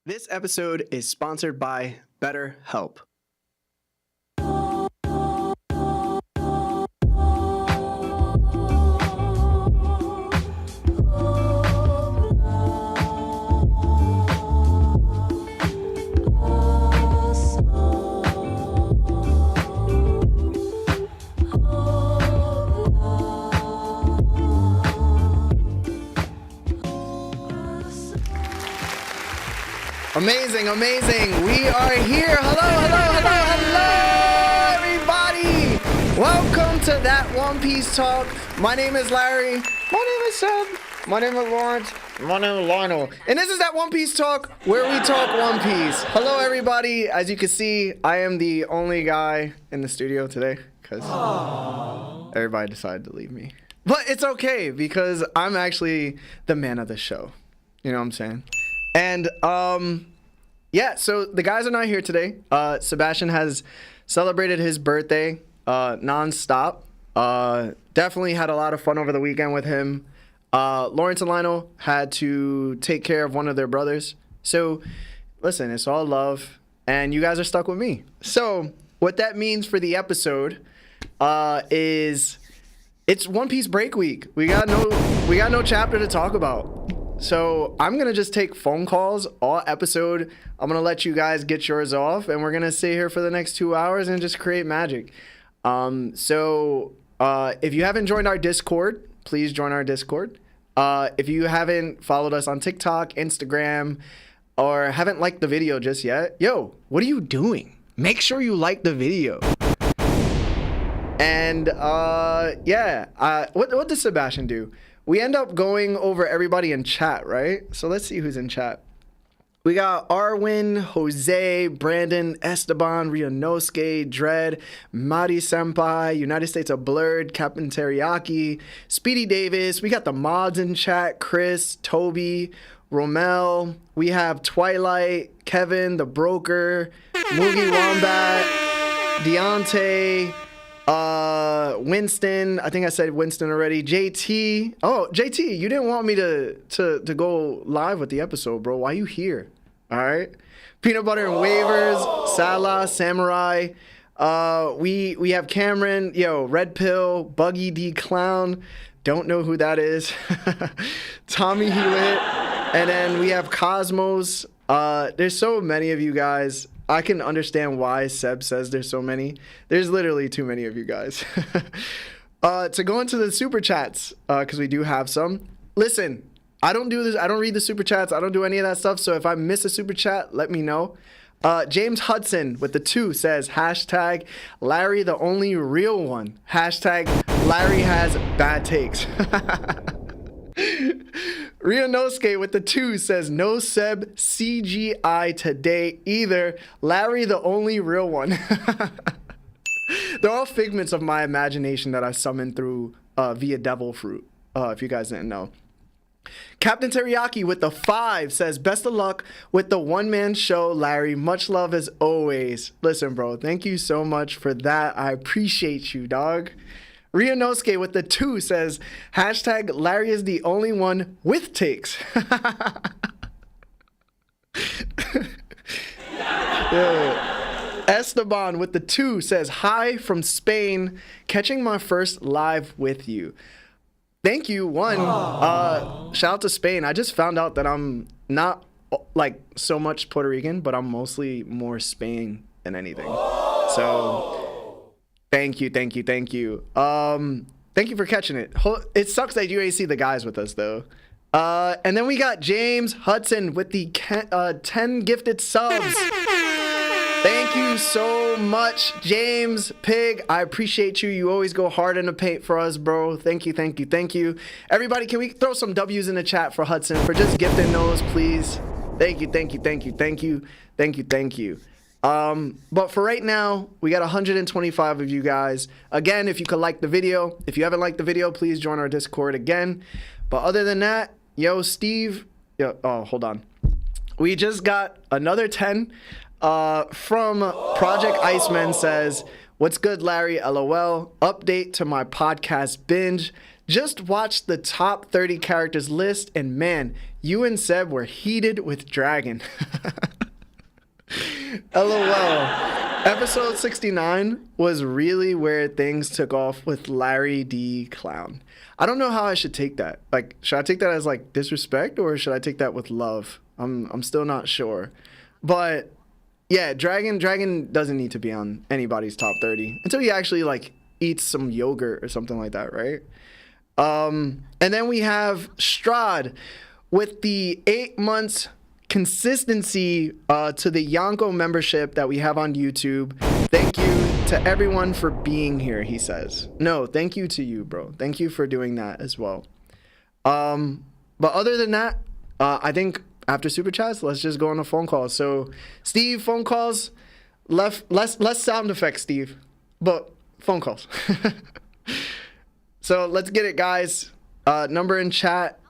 This episode is sponsored by BetterHelp. Amazing, amazing. We are here. Hello, everybody. Welcome to That One Piece Talk. My name is Larry. My name is Seb. My name is Lawrence. My name is Lionel. And this is That One Piece Talk, where we talk One Piece. Hello, everybody. As you can see, I am the only guy in the studio today because everybody decided to leave me. But it's okay because I'm actually the man of the show. You know what I'm saying? And yeah, so the guys are not here today. Sebastian has celebrated his birthday non-stop. Definitely had a lot of fun over the weekend with him. Lawrence and Lionel had to take care of one of their brothers. So listen, it's all love, and you guys are stuck with me. So what that means for the episode is it's One Piece break week. We got no chapter to talk about. So I'm going to just take phone calls all episode. I'm going to let you guys get yours off, and we're going to sit here for the next 2 hours and just create magic. So if you haven't joined our Discord, please join our Discord. If you haven't followed us on TikTok, Instagram, or haven't liked the video just yet, yo, what are you doing? Make sure you like the video. And yeah, what does Sebastian do? We end up going over everybody in chat, right? So let's see who's in chat. We got Arwin, Jose, Brandon, Esteban, Ryunosuke, Dread, Mari Senpai, United States of Blurred, Captain Teriyaki, Speedy Davis. We got the mods in chat, Chris, Toby, Romel. We have Twilight, Kevin, the Broker, Moogie Wombat, Deontay, Winston, I think I said Winston already. JT. Oh, JT, you didn't want me to go live with the episode, bro. Why you here? All right. Peanut Butter and Waivers, Salah, Samurai. We have Cameron, Red Pill, Buggy D Clown. Don't know who that is. Tommy Hewitt. And then we have Cosmos. There's so many of you guys. I can understand why Seb says there's so many. There's literally too many of you guys. To go into the super chats, because we do have some. Listen, I don't do this. I don't read the super chats. I don't do any of that stuff. So if I miss a super chat, let me know. James Hudson with the 2 says, hashtag Larry the only real one. Hashtag Larry has bad takes. Ryunosuke with the 2 says, no Seb CGI today either. Larry the only real one. They're all figments of my imagination that I summoned through via devil fruit, if you guys didn't know. Captain Teriyaki with the 5 says, best of luck with the one-man show, Larry. Much love as always. Listen, bro, thank you so much for that. I appreciate you, dog. Ryunosuke with the 2 says, hashtag Larry is the only one with takes. Yeah. Esteban with the 2 says, hi from Spain, catching my first live with you. Thank you. Shout out to Spain. I just found out that I'm not like so much Puerto Rican, but I'm mostly more Spain than anything. So thank you. Thank you for catching it. It sucks that you ain't see the guys with us though. And then we got James Hudson with the 10 gifted subs. Thank you so much, James Pigg. I appreciate you. You always go hard in the paint for us, bro. Thank you. Everybody, can we throw some W's in the chat for Hudson for just gifting those, please? Thank you. But for right now, we got 125 of you guys. Again, if you could like the video. If you haven't liked the video, please join our Discord again. But other than that, Steve. Hold on. We just got another 10 from Project Iceman says, what's good, Larry? LOL. Update to my podcast binge. Just watched the top 30 characters list, and man, You and Seb were heated with Dragon. LOL. Episode 69 was really where things took off with Larry D. Clown. I don't know how I should take that. Like, should I take that as like disrespect, or should I take that with love? I'm still not sure. But yeah, Dragon doesn't need to be on anybody's top 30 until he actually like eats some yogurt or something like that, right? And then we have Strod with the 8 months consistency to the 𝙢𝐭 membership that we have on YouTube. Thank you to everyone for being here, he says. No, thank you to you, bro. Thank you for doing that as well. But other than that, I think after Super Chats, let's just go on a phone call. So, Steve, phone calls, less sound effects, Steve, but phone calls. So let's get it, guys. Number in chat.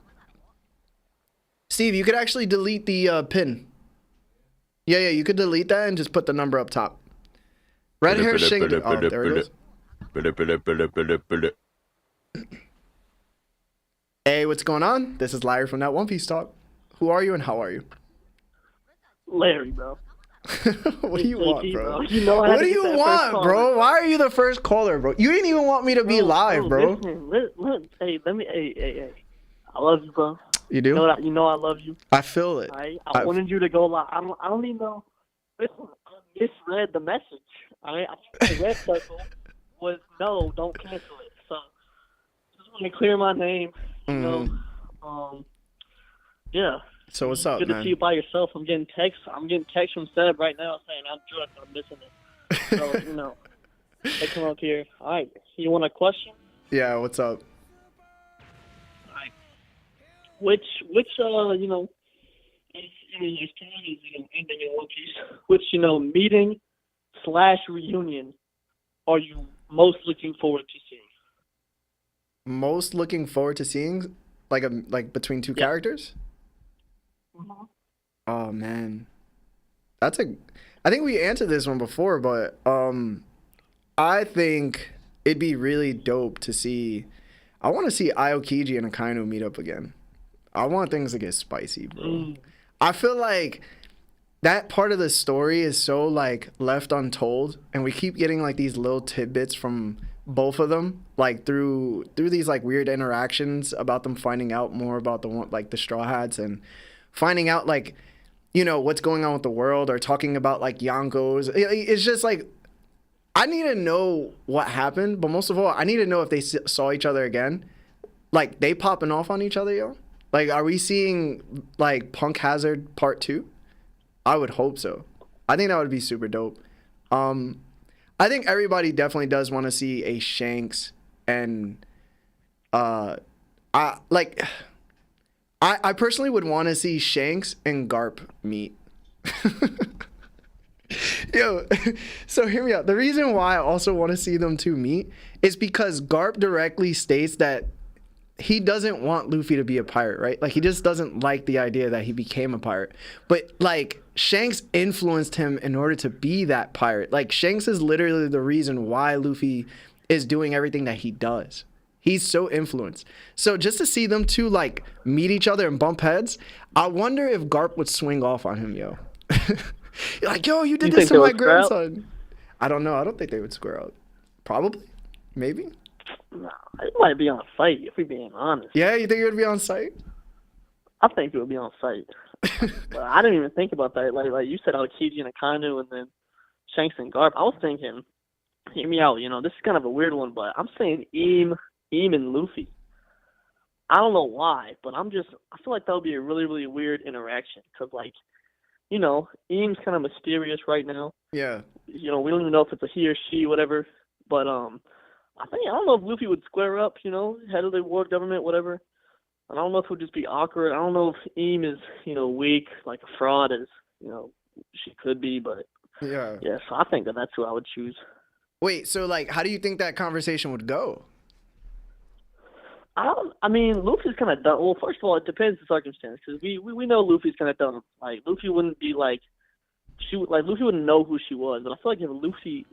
Steve, you could actually delete the pin. Yeah, you could delete that and just put the number up top. Red hair shing. Oh, there it goes. Hey, what's going on? This is Larry from that One Piece Talk. Who are you and how are you? Larry, bro. What do you want, bro? You know what do you want, bro? Why are you the first caller, bro? You didn't even want me to be live, bro. Listen, hey, I love you, bro. You do? You know I love you. I feel it. I wanted you to go live. I don't even know. Listen, I misread the message. The red circle was no, don't cancel it. So just want to clear my name. You know, yeah. So what's up, Good man? to see you by yourself. I'm getting texts from Seb right now saying I'm drunk. I'm missing it. So you know, they come up here. All right, you want a question? Yeah. What's up? All right. Which you know, is ending in One Piece. Which meeting / reunion are you most looking forward to seeing? Most looking forward to seeing, like between two characters. Mm-hmm. Oh man, I think we answered this one before, but I think it'd be really dope to see. I want to see Aokiji and Akainu meet up again. I want things to get spicy, bro. I feel like that part of the story is so like left untold, and we keep getting like these little tidbits from both of them, like through these like weird interactions about them finding out more about the Straw Hats and finding out like what's going on with the world, or talking about like Yonko's. It's just like I need to know what happened, but most of all I need to know if they saw each other again, like they popping off on each other, yo. Like, are we seeing like Punk Hazard Part 2? I would hope so. I think that would be super dope. I think everybody definitely does want to see a Shanks and I personally would want to see Shanks and Garp meet. Yo, so hear me out. The reason why I also want to see them two meet is because Garp directly states that he doesn't want Luffy to be a pirate, right? Like, he just doesn't like the idea that he became a pirate. But, like, Shanks influenced him in order to be that pirate. Like, Shanks is literally the reason why Luffy is doing everything that he does. He's so influenced. So just to see them two, like, meet each other and bump heads, I wonder if Garp would swing off on him, yo. Like, yo, you did this to my grandson. I don't know. I don't think they would square up. Probably. Maybe. No, it might be on site, if we're being honest. Yeah, you think it would be on site? I think it would be on site. But I didn't even think about that. Like you said, Aokiji and Akainu, and then Shanks and Garp. I was thinking, hear me out, this is kind of a weird one, but I'm saying Im and Luffy. I don't know why, but I feel like that would be a really, really weird interaction. Because, like, Im's kind of mysterious right now. Yeah. We don't even know if it's a he or she, whatever. But, I don't know if Luffy would square up, head of the world government, whatever. I don't know if it would just be awkward. I don't know if Im is, weak, like a fraud as, she could be, but yeah. So I think that's who I would choose. Wait, so like, how do you think that conversation would go? Luffy's kind of dumb. Well, first of all, it depends on the circumstance, because we know Luffy's kind of dumb. Like, Luffy wouldn't be like, Luffy wouldn't know who she was. But I feel like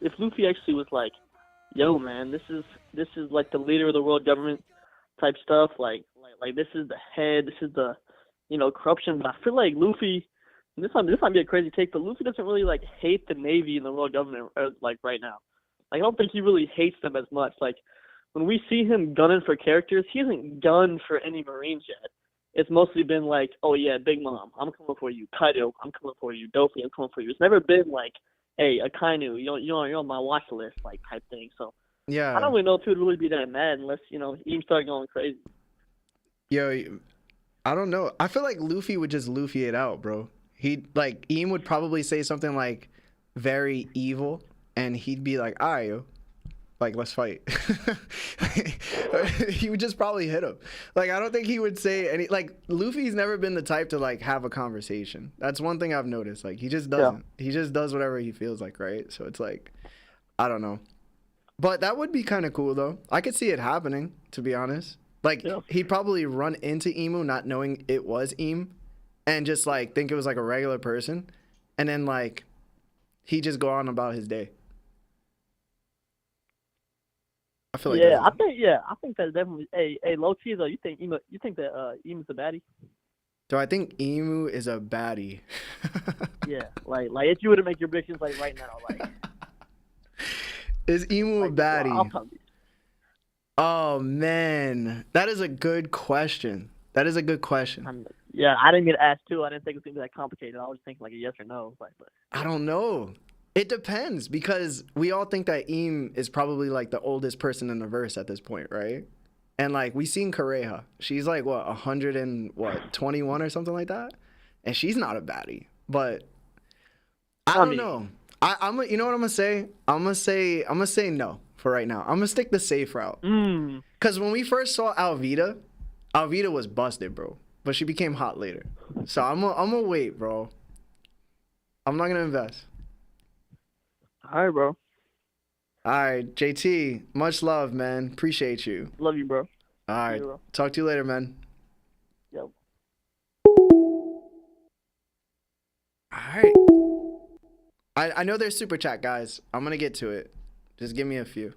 if Luffy actually was like, yo, man, this is like the leader of the world government type stuff. Like this is the head. This is the corruption. But I feel like Luffy. This might be a crazy take, but Luffy doesn't really like hate the Navy and the world government like right now. Like I don't think he really hates them as much. Like when we see him gunning for characters, he hasn't gunned for any Marines yet. It's mostly been like, oh yeah, Big Mom, I'm coming for you. Kaido, I'm coming for you. Dofi, I'm coming for you. It's never been like, hey, Akainu, you're on my watch list, like type thing. So yeah, I don't really know if he would really be that mad unless he start going crazy. Yo, I don't know. I feel like Luffy would just Luffy it out, bro. Iem would probably say something like very evil, and he'd be like, all right, yo, like, let's fight. He would just probably hit him. Like, I don't think he would say any, like, Luffy's never been the type to, like, have a conversation. That's one thing I've noticed. Like, he just doesn't. Yeah. He just does whatever he feels like, right? So it's like, I don't know. But that would be kind of cool, though. I could see it happening, to be honest. Like, he'd probably run into Imu not knowing it was Im, and just, like, think it was, like, a regular person. And then, like, he'd just go on about his day. I feel like I think that's definitely a low key though. You think that Emu's a baddie? Do I think Emu is a baddie? Yeah, like if you were to make your predictions like right now, like is Emu a baddie? I'll tell you. Oh man, that is a good question. Yeah, I didn't mean to ask too. I didn't think it was gonna be that complicated. I was thinking like a yes or no. But I don't know. It depends, because we all think that Im is probably like the oldest person in the verse at this point, right? And like we seen Kureha, she's like 121 or something like that, and she's not a baddie. But I don't know. I'm you know what I'm gonna say? I'm gonna say no for right now. I'm gonna stick the safe route. Because when we first saw Alvida was busted, bro, but she became hot later. So I'm gonna wait, bro. I'm not gonna invest. All right, bro. All right, JT, much love, man. Appreciate you. Love you, bro. All right, bro. Talk to you later, man. Yep. All right. I know there's super chat, guys. I'm gonna get to it. Just give me a few.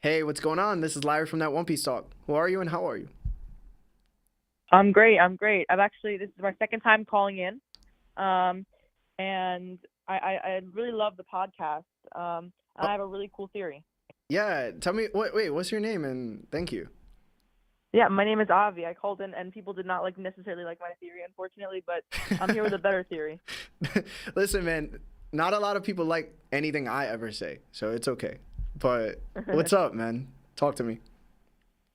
Hey, what's going on? This is Larry from That One Piece Talk. Who are you and how are you? I'm great. This is my second time calling in. And I really love the podcast. And I have a really cool theory. Yeah, tell me. Wait, what's your name? And thank you. Yeah, my name is Avi. I called in, and people did not necessarily like my theory, unfortunately. But I'm here with a better theory. Listen, man. Not a lot of people like anything I ever say, so it's okay. But what's up, man? Talk to me.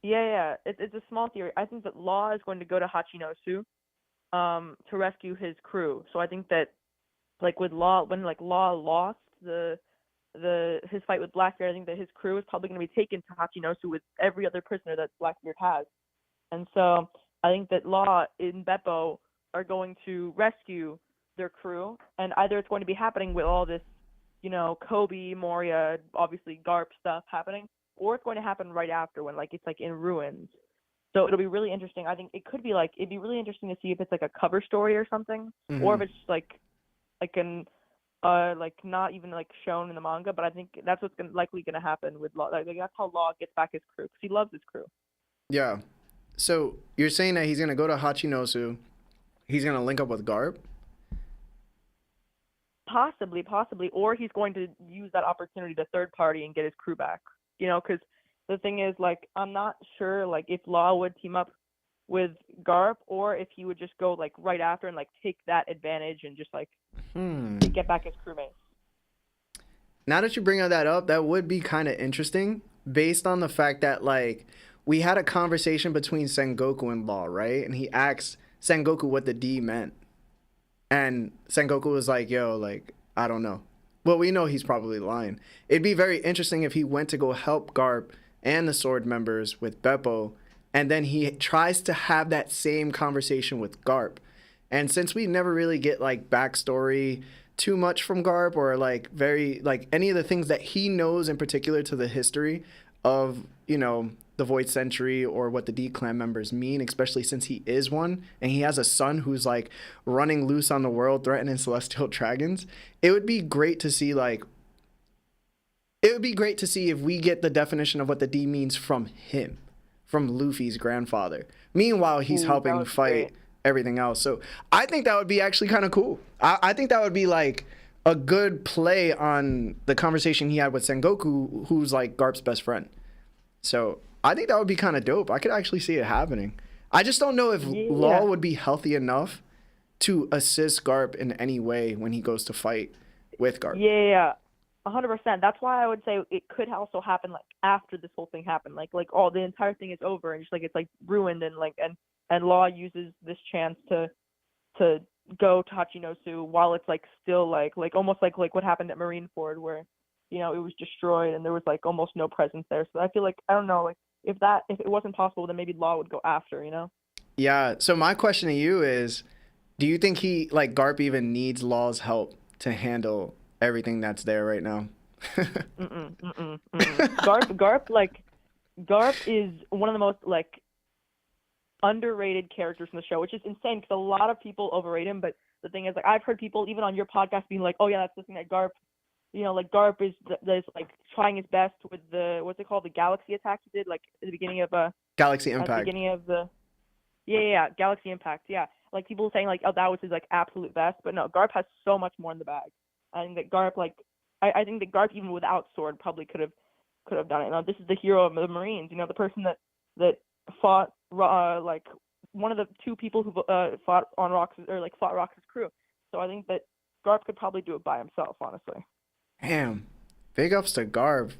Yeah. It's a small theory. I think that Law is going to go to Hachinosu to rescue his crew. So I think that, like with Law, when Law lost his fight with Blackbeard, I think that his crew is probably going to be taken to Hachinosu with every other prisoner that Blackbeard has. And so I think that Law and Beppo are going to rescue their crew, and either it's going to be happening with all this, Kobe, Moria, obviously Garp stuff happening, or it's going to happen right after when it's in ruins. So it'll be really interesting. I think it could be it'd be really interesting to see if it's a cover story or something, or if it's not even shown in the manga. But I think that's what's likely going to happen with Law. That's how Law gets back his crew, because he loves his crew. Yeah. So you're saying that he's going to go to Hachinosu, he's going to link up with Garp? Possibly, or he's going to use that opportunity to third party and get his crew back. Because the thing is, I'm not sure, if Law would team up with Garp, or if he would just go, right after and, take that advantage and just, get back his crewmates. Now that you bring that up, that would be kind of interesting, based on the fact that, we had a conversation between Sengoku and Law, right? And he asked Sengoku what the D meant. And Sengoku was like, yo, I don't know. Well, we know he's probably lying. It'd be very interesting if he went to go help Garp and the Sword members with Beppo, and then he tries to have that same conversation with Garp. And since we never really get backstory too much from Garp, or very any of the things that he knows in particular to the history of the Void Century, or what the D clan members mean, especially since he is one and he has a son who's running loose on the world threatening celestial dragons, it would be great to see if we get the definition of what the D means from him, from Luffy's grandfather. Meanwhile, he's Ooh, helping that would be fight great. everything else. So I think that would be actually kind of cool. I think that would be like a good play on the conversation he had with Sengoku, who's like Garp's best friend. So I think that would be kind of dope. I could actually see it happening. I just don't know if Law would be healthy enough to assist Garp in any way when he goes to fight with Garp. Yeah, 100%. That's why I would say it could also happen like after this whole thing happened. Like all the entire thing is over and just like it's like ruined and like and Law uses this chance to go to Hachinosu while it's like still like almost like what happened at Marineford where it was destroyed and there was like almost no presence there. So I feel like I don't know, like if it wasn't possible, then maybe Law would go after, Yeah. So my question to you is, do you think Garp even needs Law's help to handle everything that's there right now? Garp is one of the most like underrated characters in the show, which is insane because a lot of people overrate him. But the thing is, like, I've heard people even on your podcast being like, "Oh yeah, that's the thing that Garp, like Garp is like trying his best with the what's it called, the galaxy attack he did, like at the beginning of Galaxy Impact. At the beginning of the Galaxy Impact. Yeah, like people saying like, oh, that was his like absolute best. But no, Garp has so much more in the bag. I think that Garp I think that Garp even without sword probably could have done it. This is the hero of the Marines. The person that fought like one of the two people who fought on Rox's or like fought Rox's crew. So I think that Garp could probably do it by himself, honestly. Damn, big ups to Garp.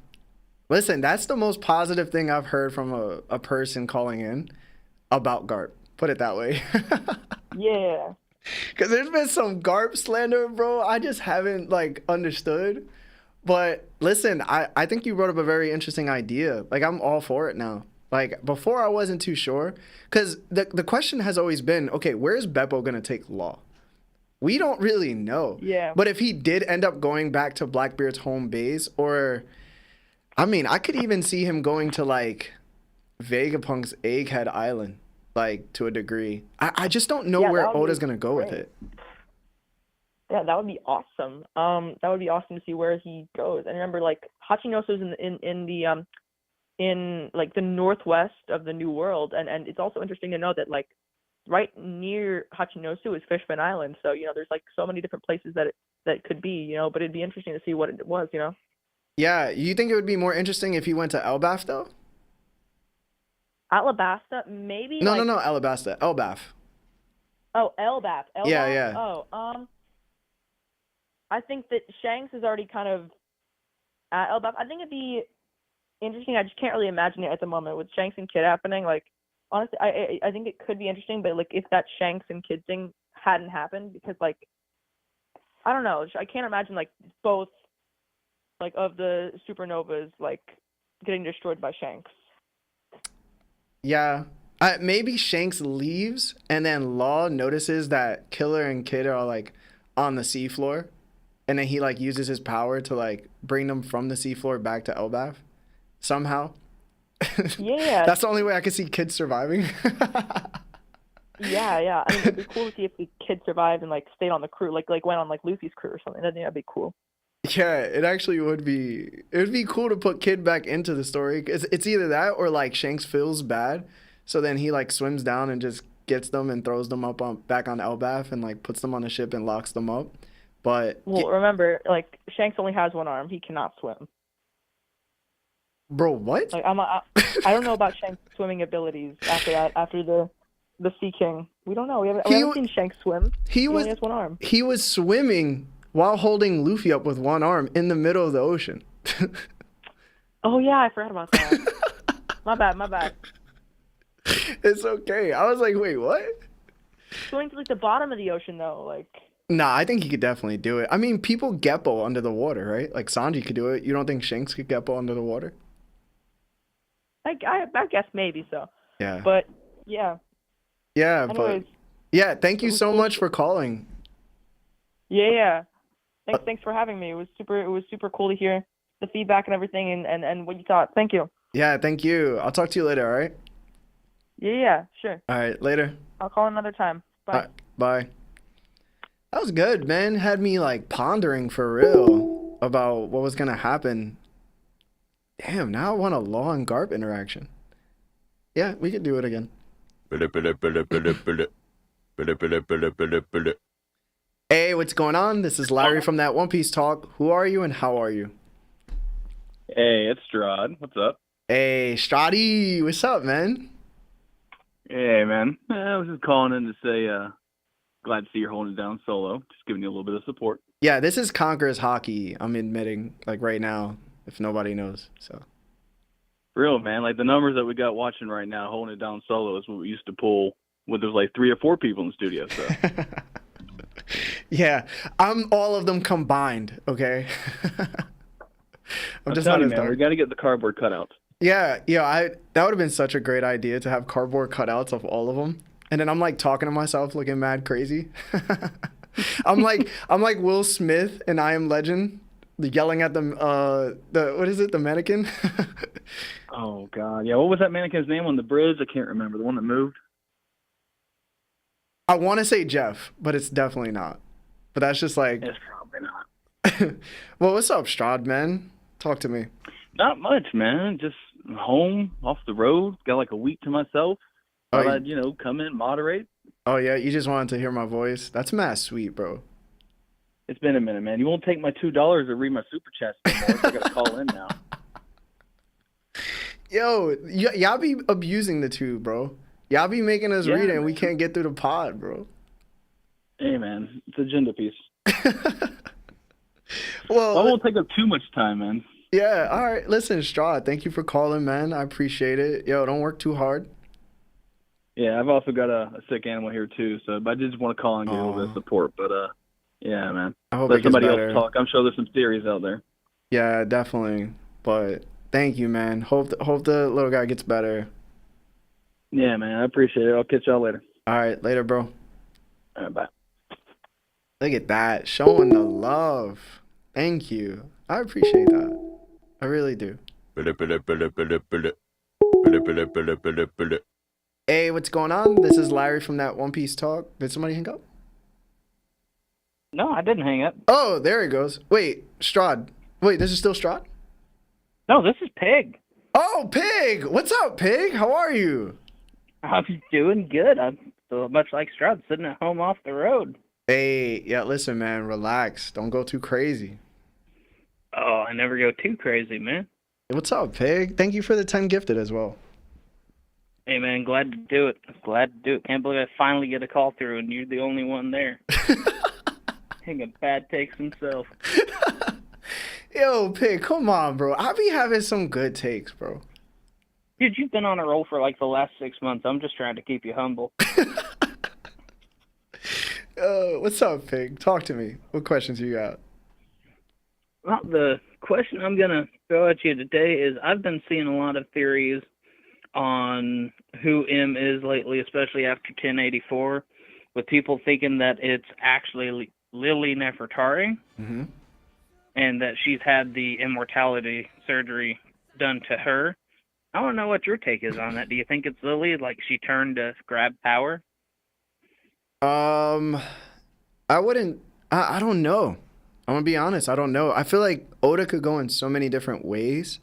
Listen, that's the most positive thing I've heard from a person calling in about Garp. Put it that way. Yeah. Because there's been some Garp slander, bro. I just haven't understood. But listen, I think you brought up a very interesting idea. Like, I'm all for it now. Like, before I wasn't too sure. Because the question has always been, okay, where's Beppo going to take Law? We don't really know. Yeah. But if he did end up going back to Blackbeard's home base, or, I mean, I could even see him going to, Vegapunk's Egghead Island, to a degree. I just don't know where Oda's going to go with it. Yeah, that would be awesome. That would be awesome to see where he goes. And remember, Hachinosu's in the northwest of the New World, and it's also interesting to know that right near Hachinosu is Fishman Island. So there's so many different places that it could be. But it'd be interesting to see what it was. Yeah, you think it would be more interesting if he went to Elbaf though? Alabasta, maybe. No, Alabasta, Elbaf. Oh, Elbaf. Yeah. Oh, I think that Shanks is already kind of at Elbaf. I think it'd be interesting. I just can't really imagine it at the moment with Shanks and Kid happening. Honestly, I think it could be interesting, but if that Shanks and Kid thing hadn't happened, because I don't know, I can't imagine both of the supernovas getting destroyed by Shanks. Yeah. Maybe Shanks leaves and then Law notices that Killer and Kid are on the seafloor, and then he uses his power to bring them from the seafloor back to Elbaf somehow. Yeah. That's the only way I could see Kid surviving. Yeah. I mean, it'd be cool to see if the Kid survived and stayed on the crew, went on Luffy's crew or something. I think that'd be cool. Yeah, it actually would be. It would be cool to put Kid back into the story. It's either that or Shanks feels bad, so then he swims down and just gets them and throws them up back on Elbaf and puts them on a ship and locks them up. But remember, Shanks only has one arm. He cannot swim. Bro, what? I don't know about Shanks' swimming abilities after that. After the Sea King, we don't know. We haven't seen Shanks swim. He only has one arm. He was swimming while holding Luffy up with one arm in the middle of the ocean. Oh yeah, I forgot about that. My bad. It's okay. I was like, wait, what? Swimming to the bottom of the ocean though, Nah, I think he could definitely do it. I mean, people Geppo under the water, right? Sanji could do it. You don't think Shanks could Geppo under the water? I guess maybe so. Yeah. But yeah. Yeah, anyways, yeah. Thank you so much for calling. Yeah. Thanks for having me. It was super cool to hear the feedback and everything and what you thought. Thank you. Yeah, thank you. I'll talk to you later, all right? Yeah, sure. All right, later. I'll call another time. Bye. Bye. That was good, man. Had me pondering for real about what was going to happen. Damn, now I want a Law and Garp interaction. Yeah, we could do it again. Hey, what's going on? This is Larry from that One Piece Talk. Who are you and how are you? Hey, it's Strod. What's up? Hey, Stradi, what's up, man? Hey, man. I was just calling in to say, glad to see you're holding it down solo. Just giving you a little bit of support. Yeah, this is Conqueror's Hockey. I'm admitting, like right now, if nobody knows. So. Real, man. Like the numbers that we got watching right now, holding it down solo is what we used to pull when there was like 3 or 4 people in the studio. So. Yeah, I'm all of them combined. Okay. I'm just not, man. We got to get the cardboard cutouts. Yeah, that would have been such a great idea to have cardboard cutouts of all of them, and then I'm like talking to myself, looking mad crazy. I'm like Will Smith in I Am Legend, yelling at the what is it, the mannequin? Oh God, yeah. What was that mannequin's name on the bridge? I can't remember. The one that moved. I want to say Jeff, but it's definitely not. But that's just like. It's probably not. Well, what's up, Strad, man? Talk to me. Not much, man. Just home, off the road. Got like a week to myself. Thought I'd, come in, moderate. Oh, yeah? You just wanted to hear my voice? That's mad sweet, bro. It's been a minute, man. You won't take my $2 or read my super chats anymore, so I got to call in now. Yo, y'all be abusing the two, bro. Y'all be making us read it, and we can't get through the pod, bro. Hey, man. It's an agenda piece. Well, I won't take up too much time, man. Yeah, all right. Listen, Strahd, thank you for calling, man. I appreciate it. Yo, don't work too hard. Yeah, I've also got a sick animal here, too, so I just want to call and get a little bit of support. But, yeah, man. I hope let somebody else talk. I'm sure there's some theories out there. Yeah, definitely. But thank you, man. Hope the little guy gets better. Yeah, man. I appreciate it. I'll catch y'all later. All right, later, bro. All right, bye. Look at that. Showing the love. Thank you. I appreciate that. I really do. Hey, what's going on? This is Larry from that One Piece Talk. Did somebody hang up? No, I didn't hang up. Oh, there he goes. Wait, Strad. Wait, this is still Strad? No, this is Pigg. Oh, Pigg. What's up, Pigg? How are you? I'm doing good. I'm so much like Strud, sitting at home off the road. Hey, yeah, listen, man. Relax. Don't go too crazy. Oh, I never go too crazy, man. What's up, Pig? Thank you for the 10 gifted as well. Hey, man, glad to do it. Glad to do it. Can't believe I finally get a call through, and you're the only one there. Taking bad takes himself. Yo, Pig, come on, bro. I be having some good takes, bro. Dude, you've been on a roll for like the last 6 months. I'm just trying to keep you humble. What's up, Pig? Talk to me. What questions you got? Well, the question I'm going to throw at you today is I've been seeing a lot of theories on who M is lately, especially after 1084, with people thinking that it's actually Lili Nefertari, and that she's had the immortality surgery done to her. I want to know what your take is on that. Do you think it's Lili, like she turned to grab power? I wouldn't. I don't know. I'm gonna be honest. I don't know. I feel like Oda could go in so many different ways.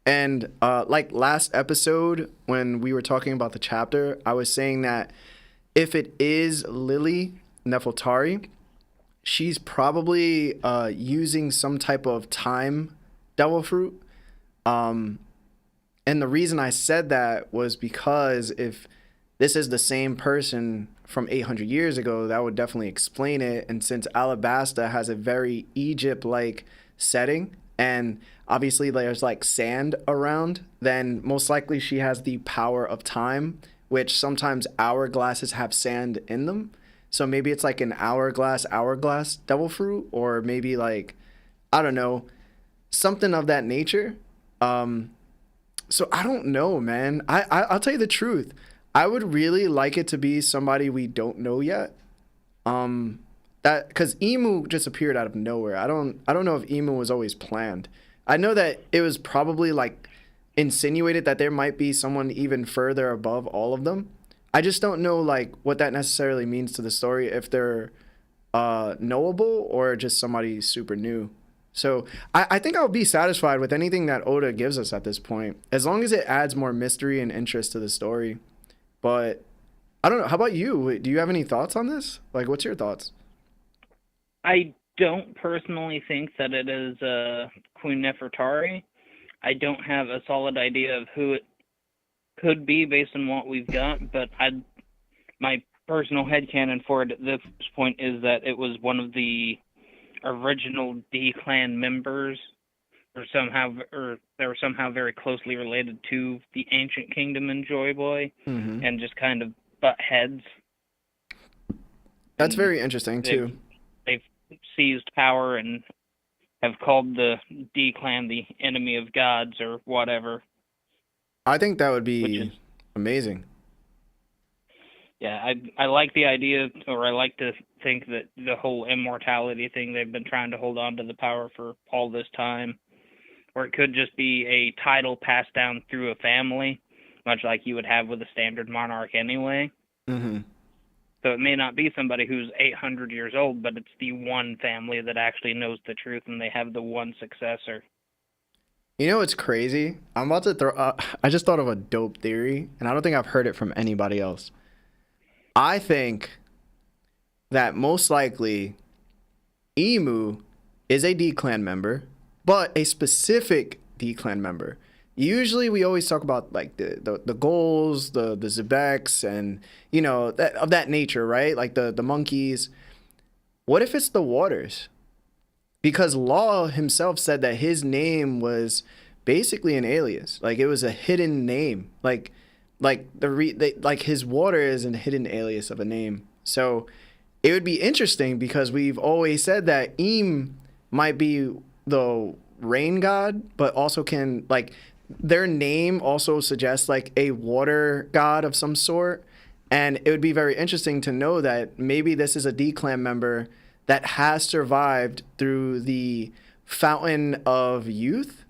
And like last episode when we were talking about the chapter, I was saying that if it is Lili Nefertari, she's probably using some type of time devil fruit. And the reason I said that was because if this is the same person from 800 years ago, that would definitely explain it. And since Alabasta has a very Egypt-like setting, and obviously there's like sand around, then most likely she has the power of time, which sometimes hourglasses have sand in them. So maybe it's like an hourglass devil fruit, or maybe like, I don't know, something of that nature. So I don't know, man. I'll tell you the truth. I would really like it to be somebody we don't know yet. That because Emu just appeared out of nowhere. I don't know if Emu was always planned. I know that it was probably like insinuated that there might be someone even further above all of them. I just don't know like what that necessarily means to the story, if they're knowable or just somebody super new. So I think I'll be satisfied with anything that Oda gives us at this point, as long as it adds more mystery and interest to the story. But I don't know. How about you? Do you have any thoughts on this? Like, what's your thoughts? I don't personally think that it is Queen Nefertari. I don't have a solid idea of who it could be based on what we've got, but my personal headcanon for it at this point is that it was one of the original D-Clan members, or they were somehow very closely related to the ancient kingdom in Joy Boy, and just kind of butt heads. That's very interesting too. They've seized power and have called the D-Clan the enemy of gods or whatever. I think that would be amazing. Yeah, I like the idea, or I like to think that the whole immortality thing, they've been trying to hold on to the power for all this time, or it could just be a title passed down through a family, much like you would have with a standard monarch anyway. So it may not be somebody who's 800 years old, but it's the one family that actually knows the truth, and they have the one successor. You know what's crazy? I'm about to throw... I just thought of a dope theory, and I don't think I've heard it from anybody else. I think that most likely Emu is a D-Clan member, but a specific D-Clan member. Usually we always talk about like the goals, the Zebeks, and you know, that of that nature, right? Like the monkeys. What if it's the Waters? Because Law himself said that his name was basically an alias. Like it was a hidden name. Like his Water is a hidden alias of a name. So it would be interesting because we've always said that might be the rain god, but also can like their name also suggests like a water god of some sort. And it would be very interesting to know that maybe this is a D-Clan member that has survived through the Fountain of Youth.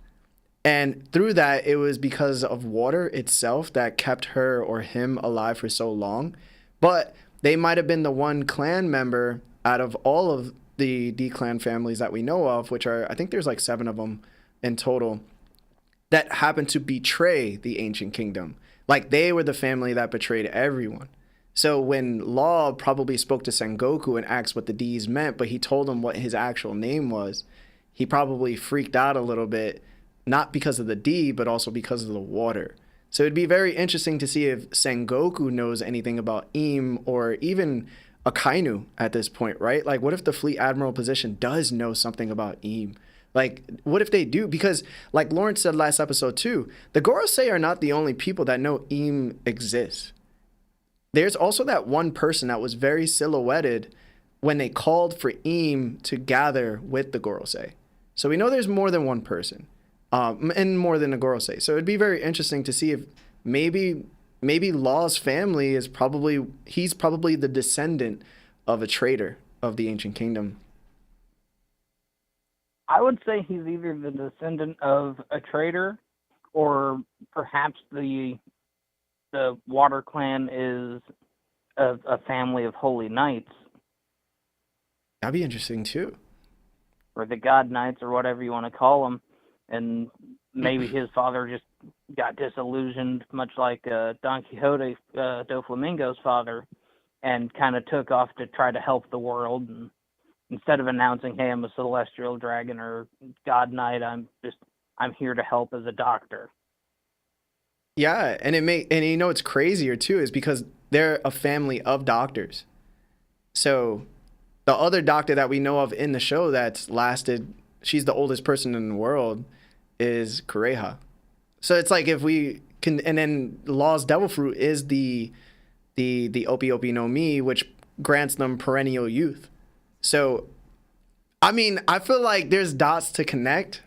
And through that, it was because of water itself that kept her or him alive for so long. But they might have been the one clan member out of all of the D-Clan families that we know of, which are, I think there's like 7 of them in total, that happened to betray the ancient kingdom. Like they were the family that betrayed everyone. So when Law probably spoke to Sengoku and asked what the D's meant, but he told him what his actual name was, he probably freaked out a little bit, not because of the D, but also because of the water. So it'd be very interesting to see if Sengoku knows anything about or even Akainu at this point, right? Like what if the Fleet Admiral position does know something about Like, what if they do? Because, like Lawrence said last episode too, the Gorosei are not the only people that know exists. There's also that one person that was very silhouetted when they called for to gather with the Gorosei. So we know there's more than one person, and more than a Gorosei. So it'd be very interesting to see if maybe Law's family is he's probably the descendant of a traitor of the ancient kingdom. I would say he's either the descendant of a traitor, or perhaps the Water Clan is a family of holy knights. That'd be interesting too. Or the God Knights, or whatever you want to call them. And maybe his father just got disillusioned, much like Don Quixote, Doflamingo's father, and kind of took off to try to help the world. And instead of announcing, hey, I'm a celestial dragon or God Knight, I'm here to help as a doctor. Yeah, and you know what's crazier too is because they're a family of doctors. So the other doctor that we know of in the show that's lasted, she's the oldest person in the world, is Kureha. So it's like if we can, and then Law's Devil Fruit is the Opi Opi no Mi, which grants them perennial youth. So, I mean, I feel like there's dots to connect,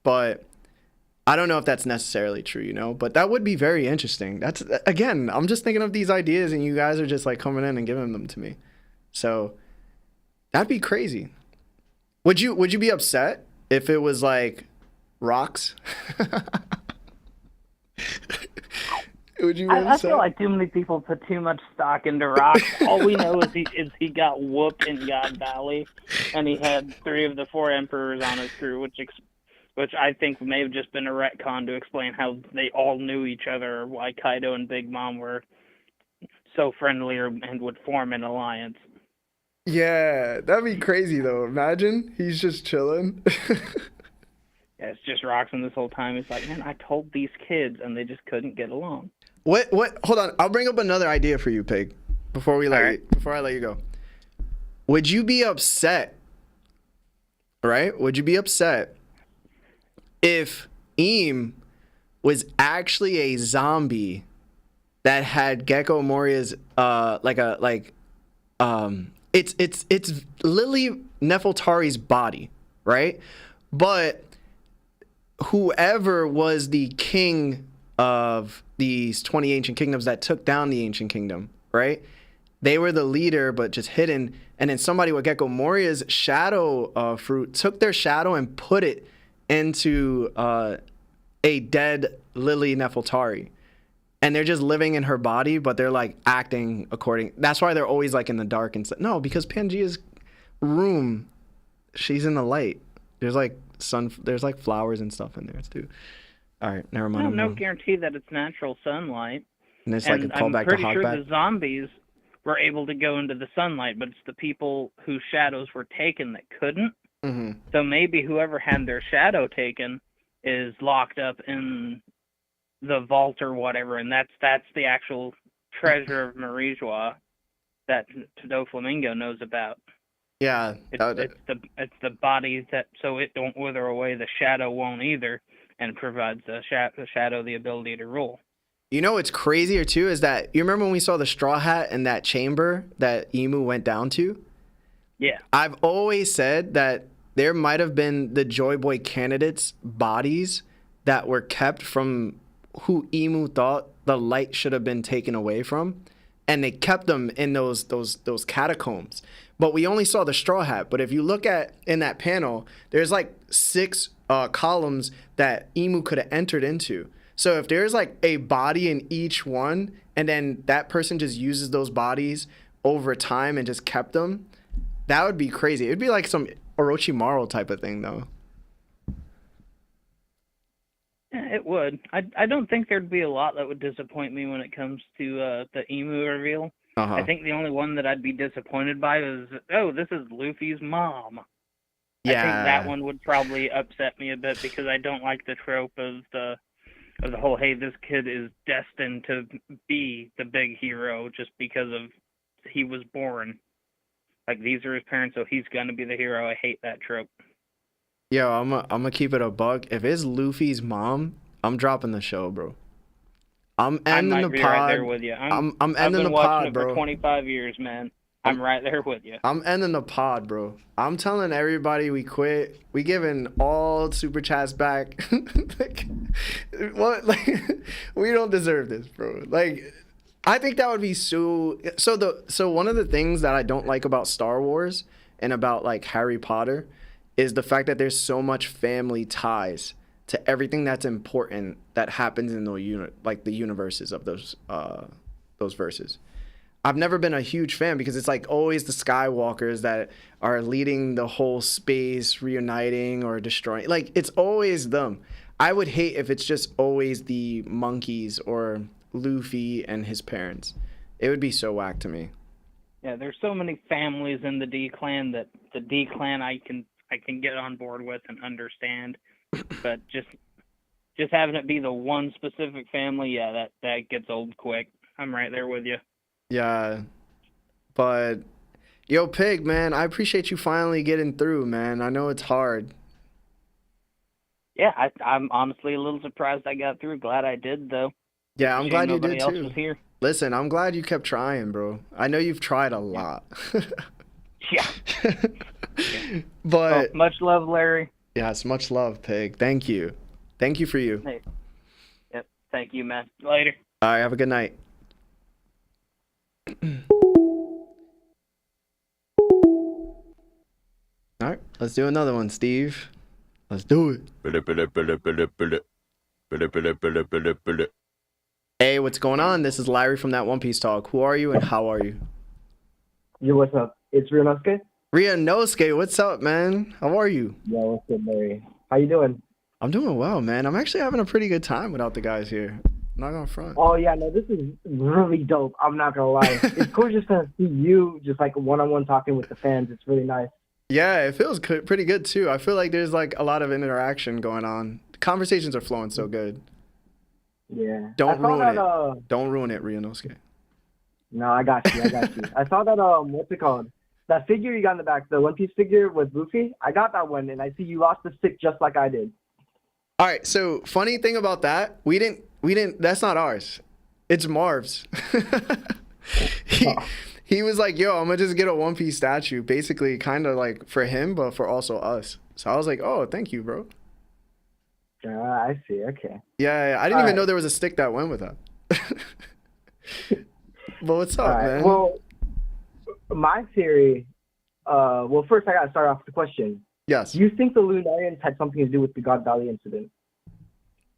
but I don't know if that's necessarily true, you know, but that would be very interesting. That's, again, I'm just thinking of these ideas and you guys are just like coming in and giving them to me. So that'd be crazy. Would you be upset if it was like rocks? Would you be I upset? feel like too many people put too much stock into Rock. All we know is he got whooped in God Valley, and he had 3 of the 4 emperors on his crew, which I think may have just been a retcon to explain how they all knew each other, or why Kaido and Big Mom were so friendly and would form an alliance. Yeah, that'd be crazy though. Imagine he's just chilling. Yeah, it's just Roxanne this whole time. It's like, man, I told these kids, and they just couldn't get along. What? Hold on. I'll bring up another idea for you, Pig. Before I let you go, would you be upset? Right? Would you be upset if Ym was actually a zombie that had Gecko Moria's it's Lili Nefertari's body, right? But whoever was the king of these 20 ancient kingdoms that took down the ancient kingdom, right? They were the leader, but just hidden. And then somebody with Gecko Moria's shadow fruit took their shadow and put it into a dead Lili Nefertari. And they're just living in her body, but they're like acting according. That's why they're always like in the dark and stuff. No, because Pangea's room, she's in the light. There's like there's like flowers and stuff in there too. All right, never mind. No guarantee that it's natural sunlight. And it's like a callback to Hogback. I'm pretty sure the zombies were able to go into the sunlight, but it's the people whose shadows were taken that couldn't. Mm-hmm. So maybe whoever had their shadow taken is locked up in the vault or whatever, and that's the actual treasure of 𝗵𝗏𝗄 that 𝙁knows about. Yeah, it's the body that, so it don't wither away, the shadow won't either, and provides the shadow the ability to rule. You know what's crazier too is that you remember when we saw the straw hat in that chamber that Imu went down to? Yeah. I've always said that there might have been the Joy Boy candidates' bodies that were kept from who Imu thought the light should have been taken away from, and they kept them in those catacombs. But we only saw the straw hat. But if you look at in that panel, there's like 6 columns that Imu could have entered into. So if there's like a body in each one, and then that person just uses those bodies over time and just kept them, that would be crazy. It'd be like some Orochimaru type of thing, though. It would. I don't think there'd be a lot that would disappoint me when it comes to the Imu reveal. Uh-huh. I think the only one that I'd be disappointed by is, oh, this is Luffy's mom. Yeah. I think that one would probably upset me a bit because I don't like the trope of the whole, hey, this kid is destined to be the big hero just because of he was born. Like, these are his parents, so he's gonna be the hero. I hate that trope. Yo, I'm gonna keep it a buck. If it's Luffy's mom, I'm dropping the show, bro. I'm ending the pod. Right there with you. I'm ending the pod, bro. I've been watching it for 25 years, man. I'm right there with you. I'm ending the pod, bro. I'm telling everybody we quit. We giving all super chats back. We don't deserve this, bro. Like, I think that would be so one of the things that I don't like about Star Wars and about like Harry Potter is the fact that there's so much family ties to everything that's important that happens in the universes of those verses. I've never been a huge fan because it's like always the Skywalkers that are leading the whole space, reuniting or destroying. Like, it's always them. I would hate if it's just always the monkeys or Luffy and his parents. It would be so whack to me. Yeah, there's so many families in the D clan that the D clan I can get on board with and understand, but just having it be the one specific family, yeah, that gets old quick. I'm right there with you. Yeah, but yo, Pig, man, I appreciate you finally getting through, man. I know it's hard. Yeah, I'm honestly a little surprised I got through. Glad I did, though. Yeah, I'm glad you did nobody too. else was here. Listen, I'm glad you kept trying, bro. I know you've tried a lot. Yeah. But well, much love, Larry. Yes, much love, Pig. Thank you. Thank you for you. Hey. Yep. Thank you, man. Later. All right, have a good night. All right, let's do another one, Steve. Let's do it. Hey, what's going on? This is Larry from That One Piece Talk. Who are you and how are you? Yo, what's up? It's Ryunosuke. Ryunosuke, what's up, man? How are you? Yo, what's up, Larry? How you doing? I'm doing well, man. I'm actually having a pretty good time without the guys here. Not gonna front. Oh, yeah, no, this is really dope. I'm not gonna lie. It's cool just to see you just like one-on-one talking with the fans. It's really nice. Yeah, it feels pretty good too. I feel like there's like a lot of interaction going on. Conversations are flowing so good. Yeah. Don't ruin it. Don't ruin it, Ryunosuke. No, I got you. I saw that, what's it called? That figure you got in the back, the One Piece figure with Luffy. I got that one, and I see you lost the stick just like I did. All right, so funny thing about that, we didn't, that's not ours. It's Marv's. He was like, yo, I'm gonna just get a One Piece statue, basically kind of like for him, but for also us. So I was like, oh, thank you, bro. I see, okay. Yeah, I didn't even know there was a stick that went with that. But what's up, man? Well, my theory, well, first I gotta start off with the question. Yes. Do you think the Lunarians had something to do with the God Valley incident?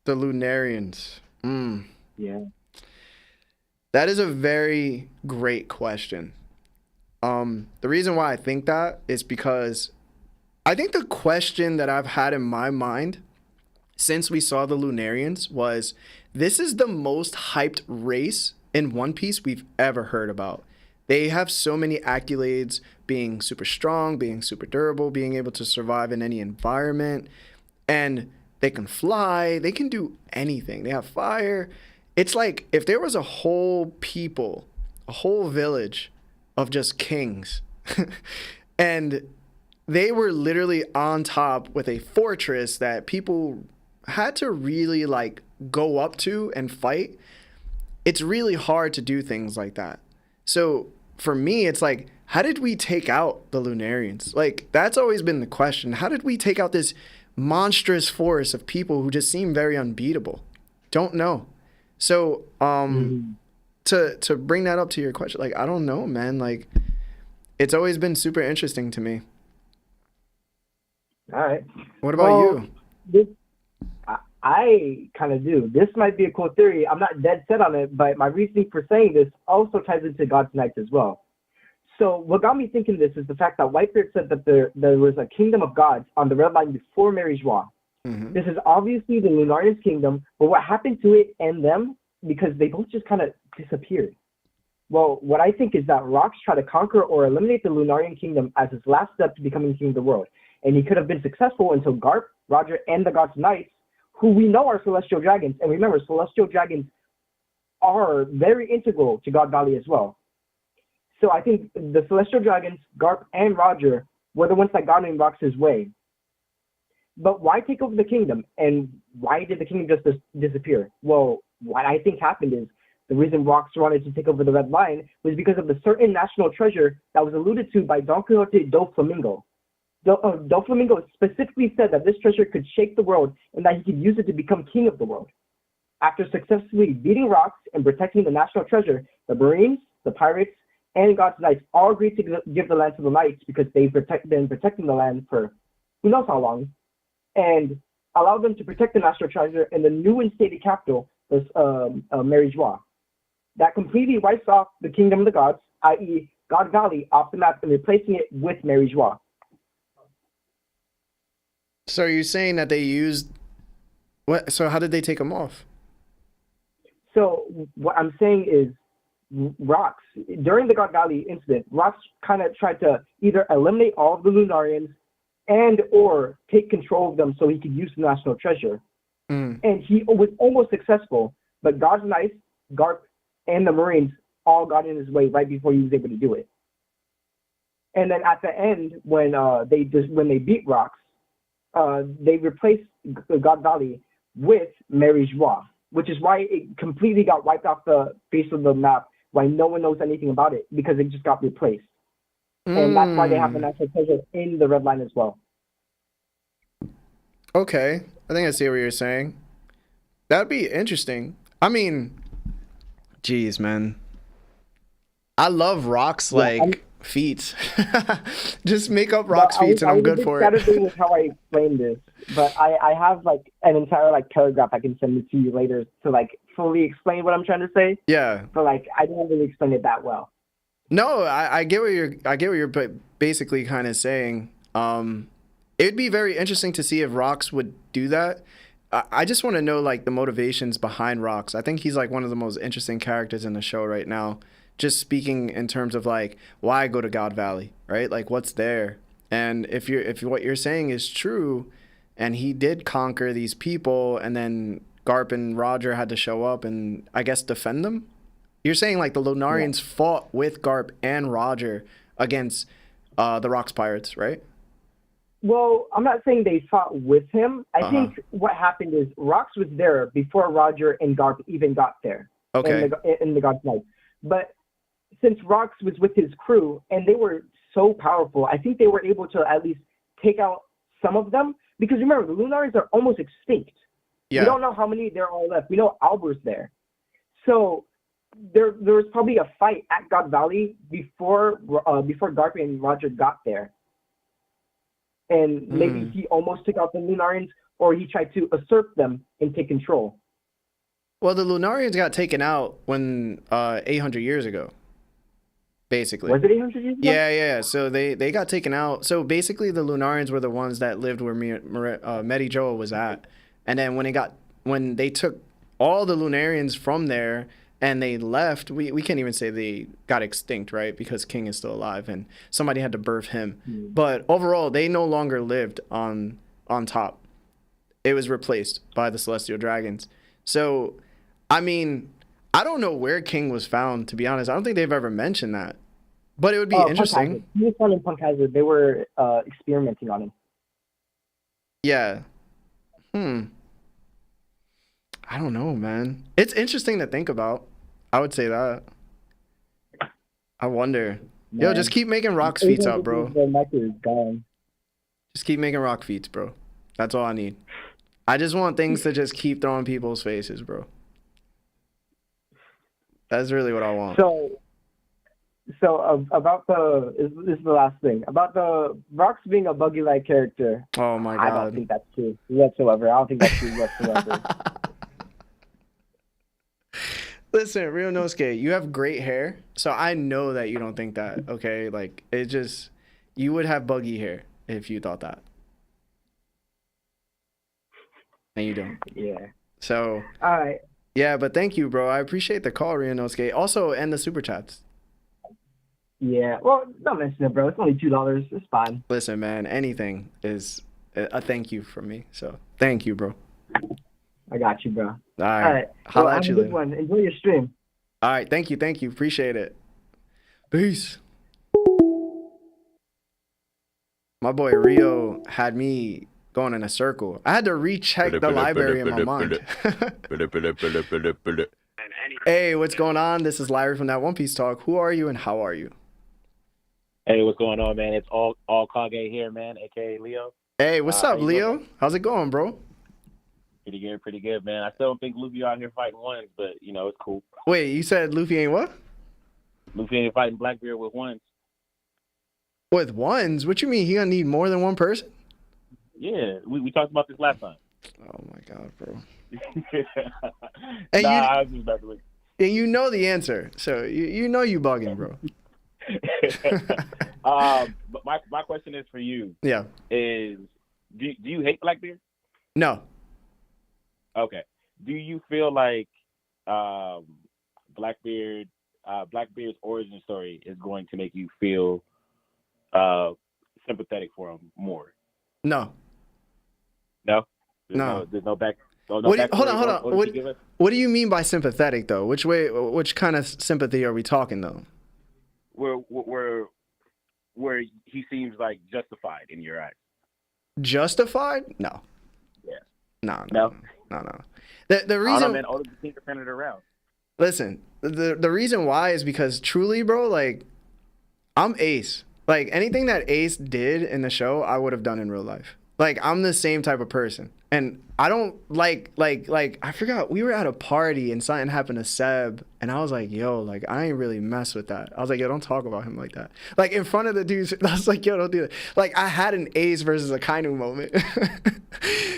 The Lunarians. Yeah. That is a very great question. The reason why I think that is because I think the question that I've had in my mind since we saw the Lunarians was, this is the most hyped race in One Piece we've ever heard about. They have so many accolades, being super strong, being super durable, being able to survive in any environment, and they can fly, they can do anything. They have fire. It's like if there was a whole people, a whole village of just kings, and they were literally on top with a fortress that people had to really like go up to and fight. It's really hard to do things like that. So for me, it's like, how did we take out the Lunarians? Like, that's always been the question. How did we take out this monstrous force of people who just seem very unbeatable? Don't know. So to bring that up to your question, like, I don't know, man. Like, it's always been super interesting to me. All right. What about you? I kind of do. This might be a cool theory. I'm not dead set on it, but my reasoning for saying this also ties into God's Knights as well. So what got me thinking this is the fact that Whitebeard said that there was a kingdom of gods on the Red Line before 𝗵𝐺. This is obviously the Lunarians' kingdom, but what happened to it and them, because they both just kind of disappeared. Well, what I think is that Rox tried to conquer or eliminate the Lunarian kingdom as his last step to becoming king of the world. And he could have been successful until Garp, Roger, and the God's Knights, who we know are celestial dragons. And remember, celestial dragons are very integral to God Valley as well. So I think the celestial dragons, Garp and Roger, were the ones that got in Rox's way. But why take over the kingdom? And why did the kingdom just disappear? Well, what I think happened is the reason Rox wanted to take over the Red Line was because of the certain national treasure that was alluded to by Don Quixote do Flamingo. 𝐴𝐵 specifically said that this treasure could shake the world and that he could use it to become king of the world. After successfully beating Rox and protecting the national treasure, the Marines, the pirates, and God's Knights all agreed to give the land to the Knights because they've been protecting the land for who knows how long, and allowed them to protect the national treasure in the new instated capital, was 𝗵𝐺. That completely wipes off the kingdom of the gods, i.e. God Valley, off the map and replacing it with 𝗵𝐺. So are you saying that they used what? So how did they take them off? So what I'm saying is, Rox, during the God Valley incident, Rox kind of tried to either eliminate all of the Lunarians and or take control of them so he could use the national treasure. And he was almost successful, but God's Knights, Garp, and the Marines all got in his way right before he was able to do it. And then at the end, when they beat Rox, they replaced God Valley with 𝗵𝐺, which is why it completely got wiped off the face of the map, why no one knows anything about it, because it just got replaced. And that's why they have the national treasure in the Red Line as well. Okay, I think I see what you're saying. That'd be interesting. I mean, geez, man. I love Rox, like, feats. Just make up Rock's feats and I'm good for it. With how I explained this, but I have like an entire like paragraph I can send it to you later to like fully explain what I'm trying to say. Yeah. But like I didn't really explain it that well. No, I get what you're basically kind of saying. It'd be very interesting to see if Rox would do that. I just want to know like the motivations behind Rox. I think he's like one of the most interesting characters in the show right now. Just speaking in terms of like why go to God Valley, right? Like what's there? And if what you're saying is true, and he did conquer these people, and then Garp and Roger had to show up and I guess defend them. You're saying like the Lunarians fought with Garp and Roger against the Rox Pirates, right? Well, I'm not saying they fought with him. I think what happened is Rox was there before Roger and Garp even got there. Okay. In the God's Night. But since Rox was with his crew and they were so powerful, I think they were able to at least take out some of them. Because remember, the Lunarians are almost extinct. Yeah. We don't know how many there are left. We know Alber's there. So there was probably a fight at God Valley before Garp and Roger got there. And maybe he almost took out the Lunarians, or he tried to usurp them and take control. Well, the Lunarians got taken out when 800 years ago, basically. Was it 800 years ago? Yeah. So they got taken out. So basically, the Lunarians were the ones that lived where 𝗵𝗏𝗪 was at. And then when they took all the Lunarians from there and they left, we can't even say they got extinct, right? Because King is still alive and somebody had to birth him. But overall, they no longer lived on top. It was replaced by the Celestial Dragons. So, I mean, I don't know where King was found, to be honest. I don't think they've ever mentioned that. But it would be interesting. He was found in Punk Hazard. They were experimenting on him. Yeah. I don't know, man. It's interesting to think about. I would say that. I wonder. Man. Yo, just keep making Rox feats up, bro. Just keep making rock feats, bro. That's all I need. I just want things to just keep throwing people's faces, bro. That's really what I want. So about this is the last thing. About the Rox being a buggy-like character. Oh my God. I don't think that's true whatsoever. I don't think that's true whatsoever. Listen, Ryunosuke, you have great hair, so I know that you don't think that, okay? Like, it just, you would have buggy hair if you thought that. And you don't. Yeah. So. All right. Yeah, but thank you, bro. I appreciate the call, Ryunosuke. Also, and the super chats. Yeah, well, don't mention it, bro. It's only $2. It's fine. Listen, man, anything is a thank you from me, so thank you, bro. I got you, bro. All right. Holla at you later. One. Enjoy your stream. All right. Thank you. Appreciate it. Peace. My boy Rio had me going in a circle. I had to recheck the library in my mind. Hey, what's going on? This is Larry from That One Piece Talk. Who are you and how are you? Hey, what's going on, man? It's all Kage here, man, aka Leo. Hey, what's up, Leo? How's it going, bro? Pretty good, man. I still don't think Luffy out here fighting ones, but you know it's cool. Wait, you said Luffy ain't what? Luffy ain't fighting Blackbeard with ones. With ones? What you mean? He gonna need more than one person? Yeah, we talked about this last time. Oh my God, bro. And I was just about to and you know the answer, so you know you bugging, bro. But my question is for you. Yeah. Do you hate Blackbeard? No. Okay. Do you feel like Blackbeard's origin story is going to make you feel sympathetic for him more? No. No? There's no back. Hold on. What do you mean by sympathetic, though? Which kind of sympathy are we talking, though? Where he seems like justified in your eyes. Justified? No. Yeah. No. The reason. Man, all the things are centered around. Listen, the reason why is because truly, bro, like, I'm Ace. Like, anything that Ace did in the show, I would have done in real life. Like, I'm the same type of person. And I don't like, I forgot, we were at a party and something happened to Seb. And I was like, yo, like, I ain't really mess with that. I was like, yo, don't talk about him like that. Like, in front of the dudes, I was like, yo, don't do that. Like, I had an 𝐴𝐴𝐻 versus 𝐼𝐸 moment.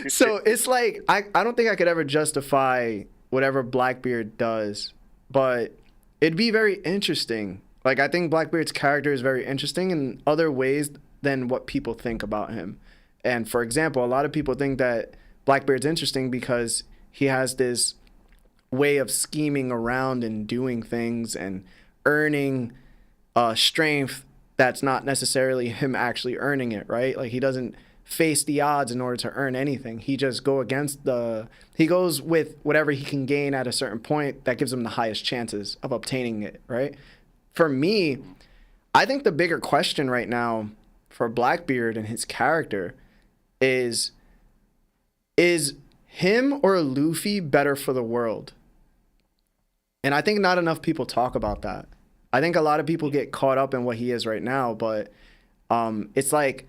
So it's like, I don't think I could ever justify whatever Blackbeard does. But it'd be very interesting. Like, I think Blackbeard's character is very interesting in other ways than what people think about him. And for example, a lot of people think that Blackbeard's interesting because he has this way of scheming around and doing things and earning strength that's not necessarily him actually earning it, right? Like, he doesn't face the odds in order to earn anything. He just he goes with whatever he can gain at a certain point that gives him the highest chances of obtaining it, right? For me, I think the bigger question right now for Blackbeard and his character is him or Luffy better for the world? And I think not enough people talk about that. I think a lot of people get caught up in what he is right now, but it's like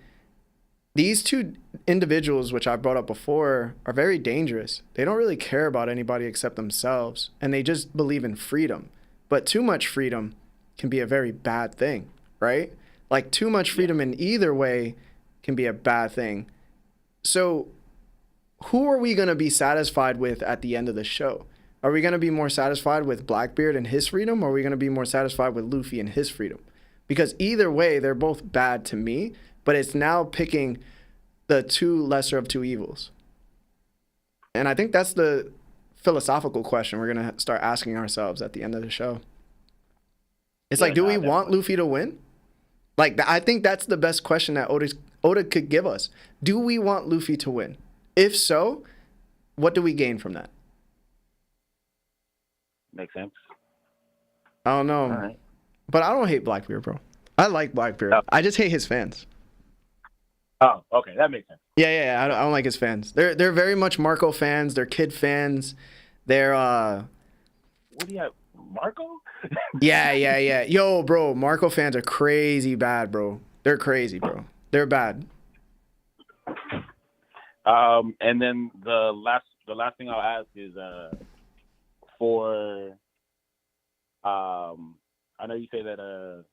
these two individuals, which I brought up before, are very dangerous. They don't really care about anybody except themselves, and they just believe in freedom. But too much freedom can be a very bad thing, right? Like, too much freedom in either way can be a bad thing. So who are we going to be satisfied with at the end of the show? Are we going to be more satisfied with Blackbeard and his freedom, or are we going to be more satisfied with Luffy and his freedom? Because either way, they're both bad to me, but it's now picking the two lesser of two evils. And I think that's the philosophical question we're going to start asking ourselves at the end of the show. It's like, do we want Luffy to win? Like, I think that's the best question that Oda could give us. Do we want Luffy to win? If so, what do we gain from that? Makes sense. I don't know. All right. But I don't hate Blackbeard, bro. I like Blackbeard. I just hate his fans. Oh, okay. That makes sense. Yeah. I don't like his fans. They're very much Marco fans. They're kid fans. They're What do you have? Marco? Yeah. Yo, bro, Marco fans are crazy bad, bro. They're crazy, bro. They're bad. And then the last thing I'll ask is for I know you say that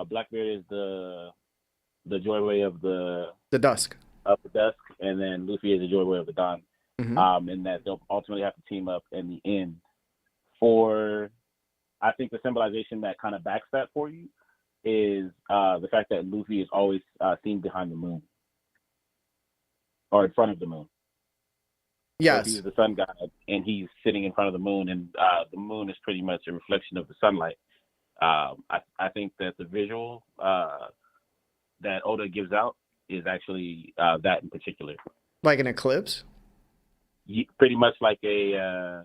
Blackbeard is the joyway of the dusk, and then Luffy is the joyway of the dawn. Mm-hmm. And that they'll ultimately have to team up in the end. I think the symbolization that kind of backs that for you is the fact that Luffy is always seen behind the moon or in front of the moon. Yes. So he's the sun god, and he's sitting in front of the moon, and the moon is pretty much a reflection of the sunlight. I think that the visual that Oda gives out is actually that in particular. Like an eclipse? Pretty much like a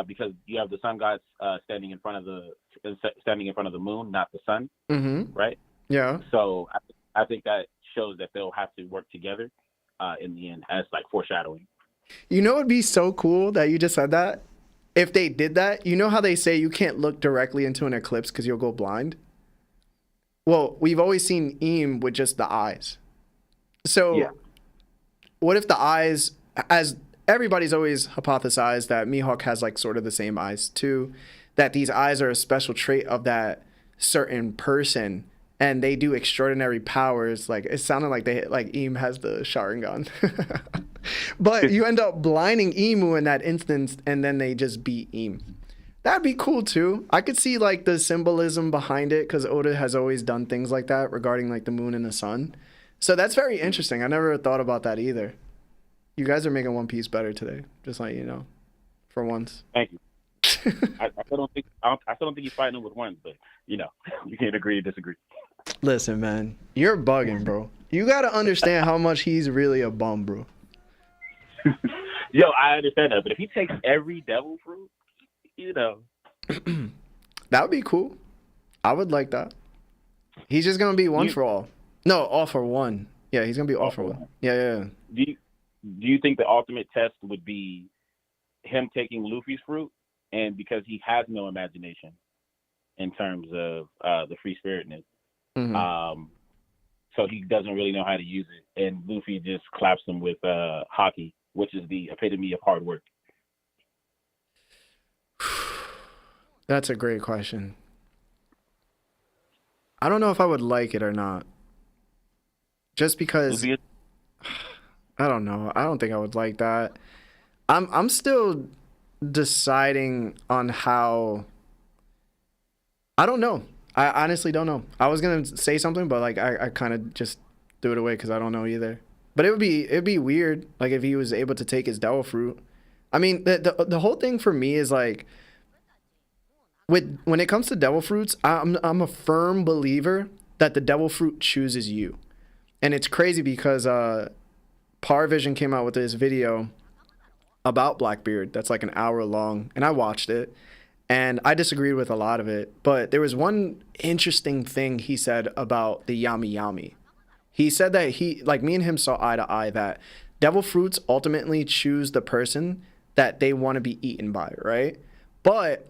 because you have the sun god standing in front of the moon, not the sun, mm-hmm. right? Yeah. So I think that shows that they'll have to work together in the end, as like foreshadowing. You know, it'd be so cool that you just said that. If they did that, you know how they say you can't look directly into an eclipse because you'll go blind? Well, we've always seen 𝐸𝐵 with just the eyes. So yeah. What if the eyes, as everybody's always hypothesized that Mihawk has like sort of the same eyes too, that these eyes are a special trait of that certain person and they do extraordinary powers. Like, it sounded like 𝐸𝐵 has the Sharingan. But you end up blinding 𝐸𝐵 in that instance, and then they just beat 𝐸𝐵. That'd be cool too. I could see like the symbolism behind it, because Oda has always done things like that regarding like the moon and the sun. So that's very interesting. I never thought about that either. You guys are making One Piece better today, just like, you know, for once. Thank you. I still don't think he's fighting with ones, but you know, you can't agree to disagree. Listen, man, you're bugging, bro. You gotta understand how much he's really a bum, bro. Yo, I understand that, but if he takes every devil fruit, you know, that would be cool. I would like that. He's just gonna be one for all. No, all for one. Yeah, he's gonna be all for one. Yeah. Do you think the ultimate test would be him taking Luffy's fruit, and because he has no imagination in terms of the free spiritness, mm-hmm. so he doesn't really know how to use it. And Luffy just claps him with Haki, which is the epitome of hard work. That's a great question. I don't know if I would like it or not. Just because Luffy, I don't know. I don't think I would like that. I'm still deciding on how. I don't know. I honestly don't know. I was gonna say something, but like I kind of just threw it away because I don't know either. But it'd be weird, like if he was able to take his devil fruit. I mean, the whole thing for me is like, when it comes to devil fruits, I'm a firm believer that the devil fruit chooses you, and it's crazy because Parvision came out with this video about Blackbeard that's like an hour long, and I watched it. And I disagreed with a lot of it, but there was one interesting thing he said about the Yami Yami. He said that like me and him saw eye to eye that devil fruits ultimately choose the person that they want to be eaten by, right? But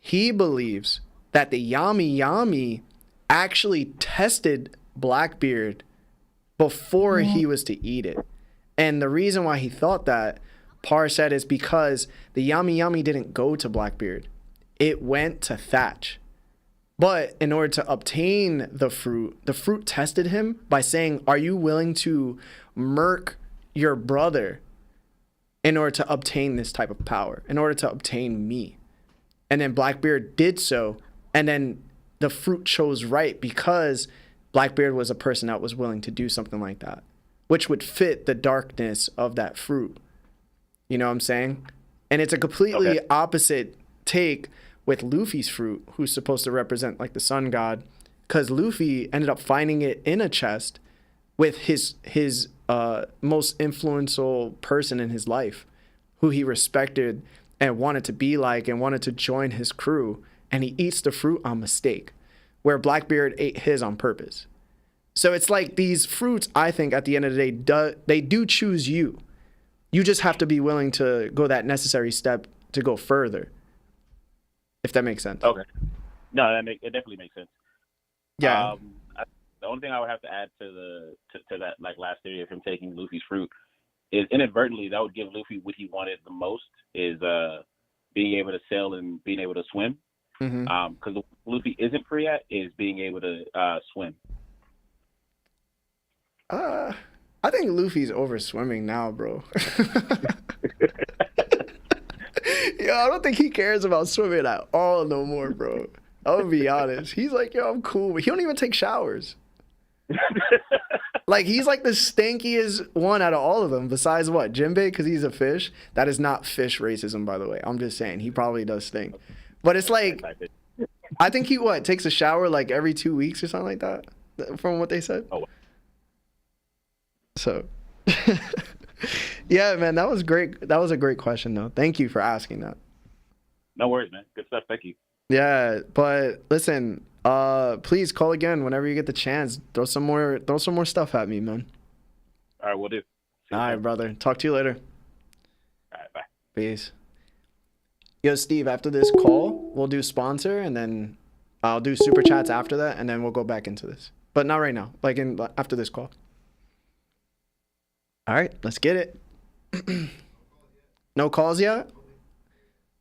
he believes that the Yami Yami actually tested Blackbeard before he was to eat it. And the reason why he thought that, Par said, is because the Yami Yami didn't go to Blackbeard. It went to Thatch. But in order to obtain the fruit tested him by saying, are you willing to murk your brother in order to obtain this type of power, in order to obtain me? And then Blackbeard did so, and then the fruit chose right because Blackbeard was a person that was willing to do something like that, which would fit the darkness of that fruit. You know what I'm saying? And it's a completely opposite take with Luffy's fruit, who's supposed to represent like the sun god, because Luffy ended up finding it in a chest with his most influential person in his life, who he respected and wanted to be like and wanted to join his crew, and he eats the fruit on mistake, where Blackbeard ate his on purpose. So it's like these fruits, I think at the end of the day, they do choose you. You just have to be willing to go that necessary step to go further. If that makes sense. Okay. No, it definitely makes sense. Yeah. The only thing I would have to add to that like last theory of him taking Luffy's fruit is inadvertently that would give Luffy what he wanted the most, is being able to sail and being able to swim. Because Luffy isn't free at is being able to swim. I think Luffy's over swimming now, bro. Yo, I don't think he cares about swimming at all no more, bro. I'll be honest. He's like, yo, I'm cool. But he don't even take showers. Like, he's like the stinkiest one out of all of them, besides what? Jinbei, because he's a fish? That is not fish racism, by the way. I'm just saying. He probably does stink. But it's like, I think he, takes a shower like every 2 weeks or something like that, from what they said? Oh. So... Yeah, man, that was great. That was a great question, though. Thank you for asking that. No worries, man. Good stuff. Thank you. Yeah, but listen, please call again whenever you get the chance. Throw some more stuff at me, man. All right, we'll do. All right, brother. Talk to you later. All right, bye. Peace. Yo, Steve, after this call, we'll do sponsor, and then I'll do super chats after that, and then we'll go back into this. But not right now, like after this call. All right, let's get it. No calls yet?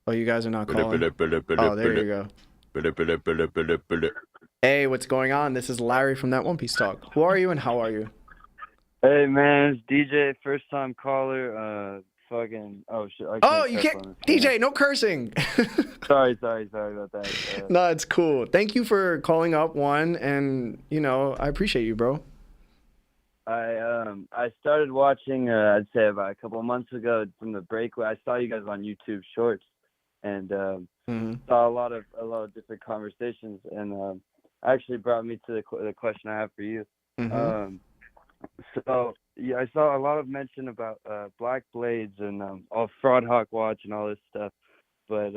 Oh, you guys are not calling. Oh, there you go. Hey, what's going on? This is Larry from That One Piece Talk. Who are you and how are you? Hey, man, it's DJ, first time caller. Oh, shit. You can't. DJ, no cursing. Sorry about that. No, it's cool. Thank you for calling up, one, and, I appreciate you, bro. I started watching I'd say about a couple of months ago from the break. I saw you guys on YouTube Shorts, and saw a lot of different conversations, and actually brought me to the question I have for you. So yeah, I saw a lot of mention about black blades and all Fraud Hawk Watch and all this stuff, but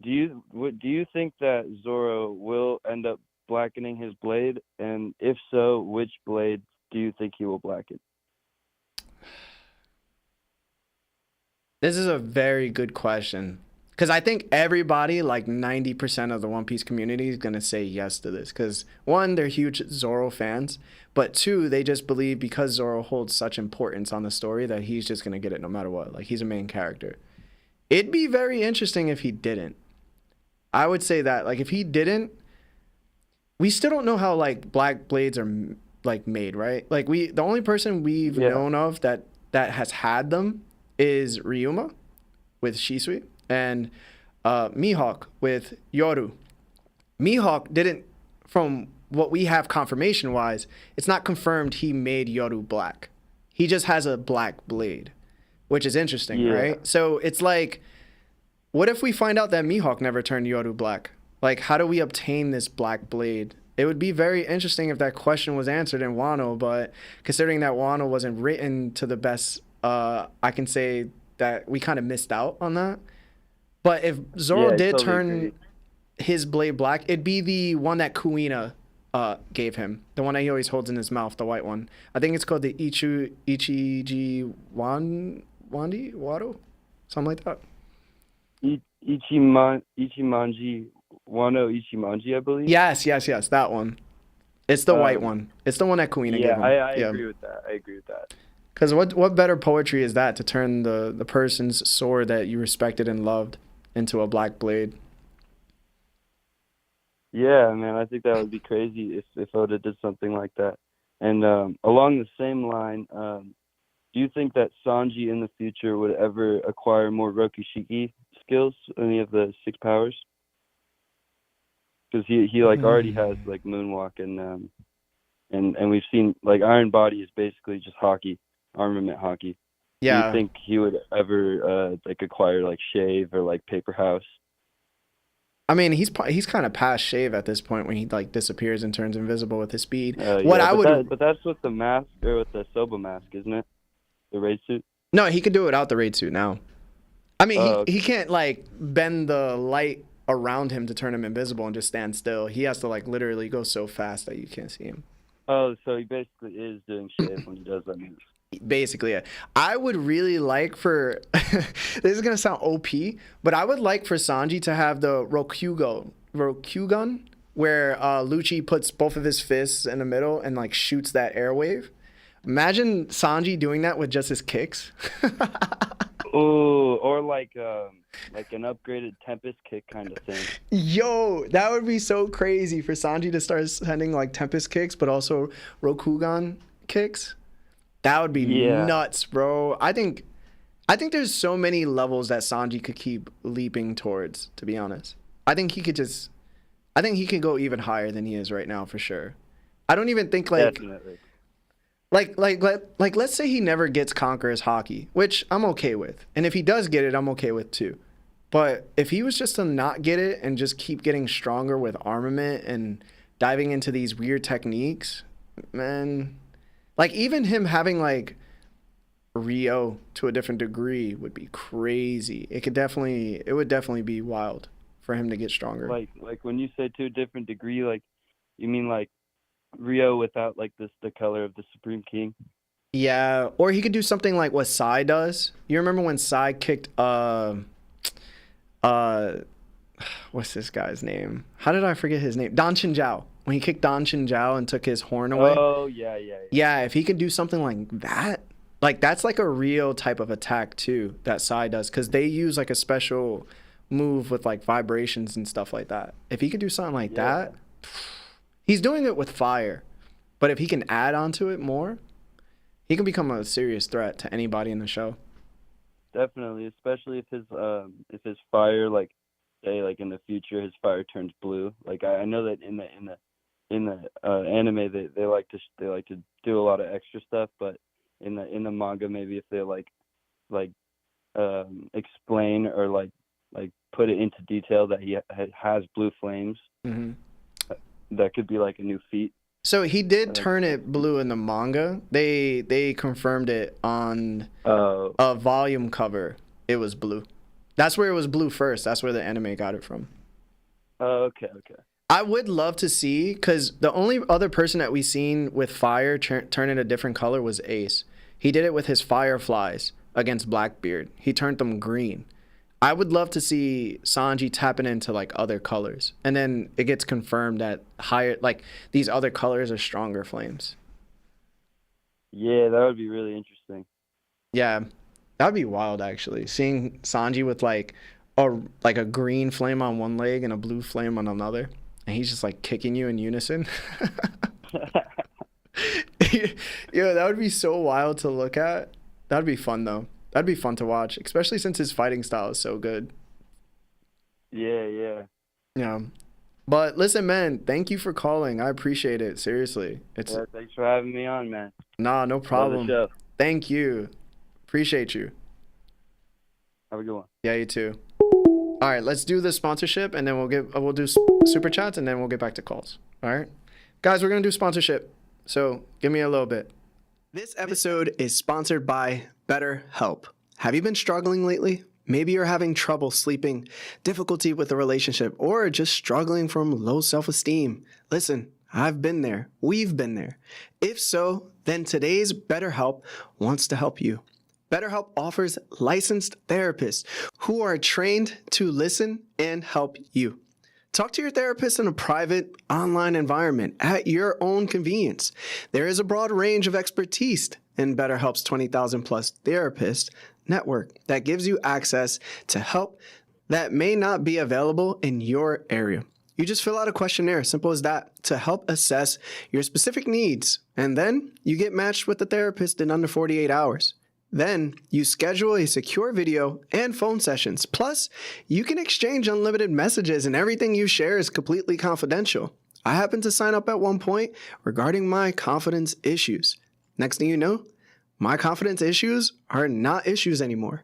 do you think that Zoro will end up blackening his blade, and if so, which blade do you think he will blacken? This is a very good question. Because I think everybody, like 90% of the One Piece community, is going to say yes to this. Because, one, they're huge Zoro fans. But, two, they just believe because Zoro holds such importance on the story that he's just going to get it no matter what. Like, he's a main character. It'd be very interesting if he didn't. I would say that. Like, if he didn't, we still don't know how, like, black blades are, like, made, right? Like, the only person we've known of that has had them is Ryuma with Shisui. And Mihawk with Yoru. Mihawk didn't, from what we have confirmation-wise, it's not confirmed he made Yoru black. He just has a black blade, which is interesting, right? So it's like, what if we find out that Mihawk never turned Yoru black? Like, how do we obtain this black blade? It would be very interesting if that question was answered in Wano, but considering that Wano wasn't written to the best, I can say that we kind of missed out on that. But if Zoro did turn his blade black, it'd be the one that Kuina gave him. The one that he always holds in his mouth, the white one. I think it's called the Ichiji Wandi Wado? Something like that. Ichimanji Wano Ichimanji, I believe. Yes, that one. It's the white one. It's the one that Kuina gave him. I agree with that. Because what better poetry is that to turn the person's sword that you respected and loved into a black blade? Yeah, man, I think that would be crazy if Oda did something like that. And along the same line, do you think that Sanji in the future would ever acquire more Rokushiki skills, any of the 6 powers? Because he like already has like moonwalk and we've seen like Iron Body is basically just hockey. Armament hockey. Yeah. Do you think he would ever like acquire like Shave or like Paper House? I mean, he's kind of past Shave at this point when he like disappears and turns invisible with his speed. But that's with the mask or with the Soba mask, isn't it? The raid suit. No, he can do it without the raid suit now. I mean, he can't like bend the light around him to turn him invisible and just stand still. He has to like literally go so fast that you can't see him. Oh, so he basically is doing Shave when he does that move. Basically, yeah. I would really like for this is gonna sound OP, but I would like for Sanji to have the Rokugan, where Lucci puts both of his fists in the middle and like shoots that airwave. Imagine Sanji doing that with just his kicks. Oh, or like an upgraded Tempest kick kind of thing. Yo, that would be so crazy for Sanji to start sending like Tempest kicks, but also Rokugan kicks. That would be nuts, bro. I think there's so many levels that Sanji could keep leaping towards, to be honest. I think he could go even higher than he is right now for sure. I don't even think like Definitely. Like let's say he never gets Conqueror's Haki, which I'm okay with. And if he does get it, I'm okay with too. But if he was just to not get it and just keep getting stronger with armament and diving into these weird techniques, man, like even him having like Rio to a different degree would be crazy. It would definitely be wild for him to get stronger. Like when you say to a different degree, like you mean like Rio without like the color of the Supreme King? Yeah, or he could do something like what Sai does. You remember when Sai kicked what's this guy's name? How did I forget his name? Dan Chinzhao. When he kicked Dan Chinzhao and took his horn away. Oh, yeah. Yeah, if he could do something like that, like that's like a real type of attack too that Sai does, because they use like a special move with like vibrations and stuff like that. If he could do something like that, he's doing it with fire, but if he can add on to it more, he can become a serious threat to anybody in the show. Definitely, especially if his fire, like say like in the future his fire turns blue. Like I know that in the anime they like to do a lot of extra stuff, but in the manga maybe if they like explain or like put it into detail that he has blue flames, that could be like a new feat. So he did turn it blue in the manga. They confirmed it on a volume cover. It was blue. That's where it was blue first. That's where the anime got it from. Okay. I would love to see, because the only other person that we've seen with fire turn it a different color was Ace. He did it with his fireflies against Blackbeard. He turned them green. I would love to see Sanji tapping into like other colors, and then it gets confirmed that higher, like these other colors are stronger flames. Yeah, that would be really interesting. Yeah, that would be wild actually. Seeing Sanji with like a green flame on one leg and a blue flame on another, and he's just like kicking you in unison. Yeah, that would be so wild to look at. That'd be fun though. That'd be fun to watch, especially since his fighting style is so good. Yeah. Yeah. But listen, man, thank you for calling. I appreciate it. Seriously. Yeah, thanks for having me on, man. Nah, no problem. Love the show. Thank you. Appreciate you. Have a good one. Yeah, you too. All right, let's do the sponsorship, and then we'll do super chats, and then we'll get back to calls. All right, guys, we're gonna do sponsorship. So give me a little bit. This episode is sponsored by BetterHelp. Have you been struggling lately? Maybe you're having trouble sleeping, difficulty with a relationship, or just struggling from low self-esteem. Listen, I've been there. We've been there. If so, then today's BetterHelp wants to help you. BetterHelp offers licensed therapists who are trained to listen and help you. Talk to your therapist in a private, online environment at your own convenience. There is a broad range of expertise in BetterHelp's 20,000 plus therapist network that gives you access to help that may not be available in your area. You just fill out a questionnaire, simple as that, to help assess your specific needs. And then you get matched with the therapist in under 48 hours. Then you schedule a secure video and phone sessions. Plus, you can exchange unlimited messages and everything you share is completely confidential. I happened to sign up at one point regarding my confidence issues. Next thing you know, my confidence issues are not issues anymore.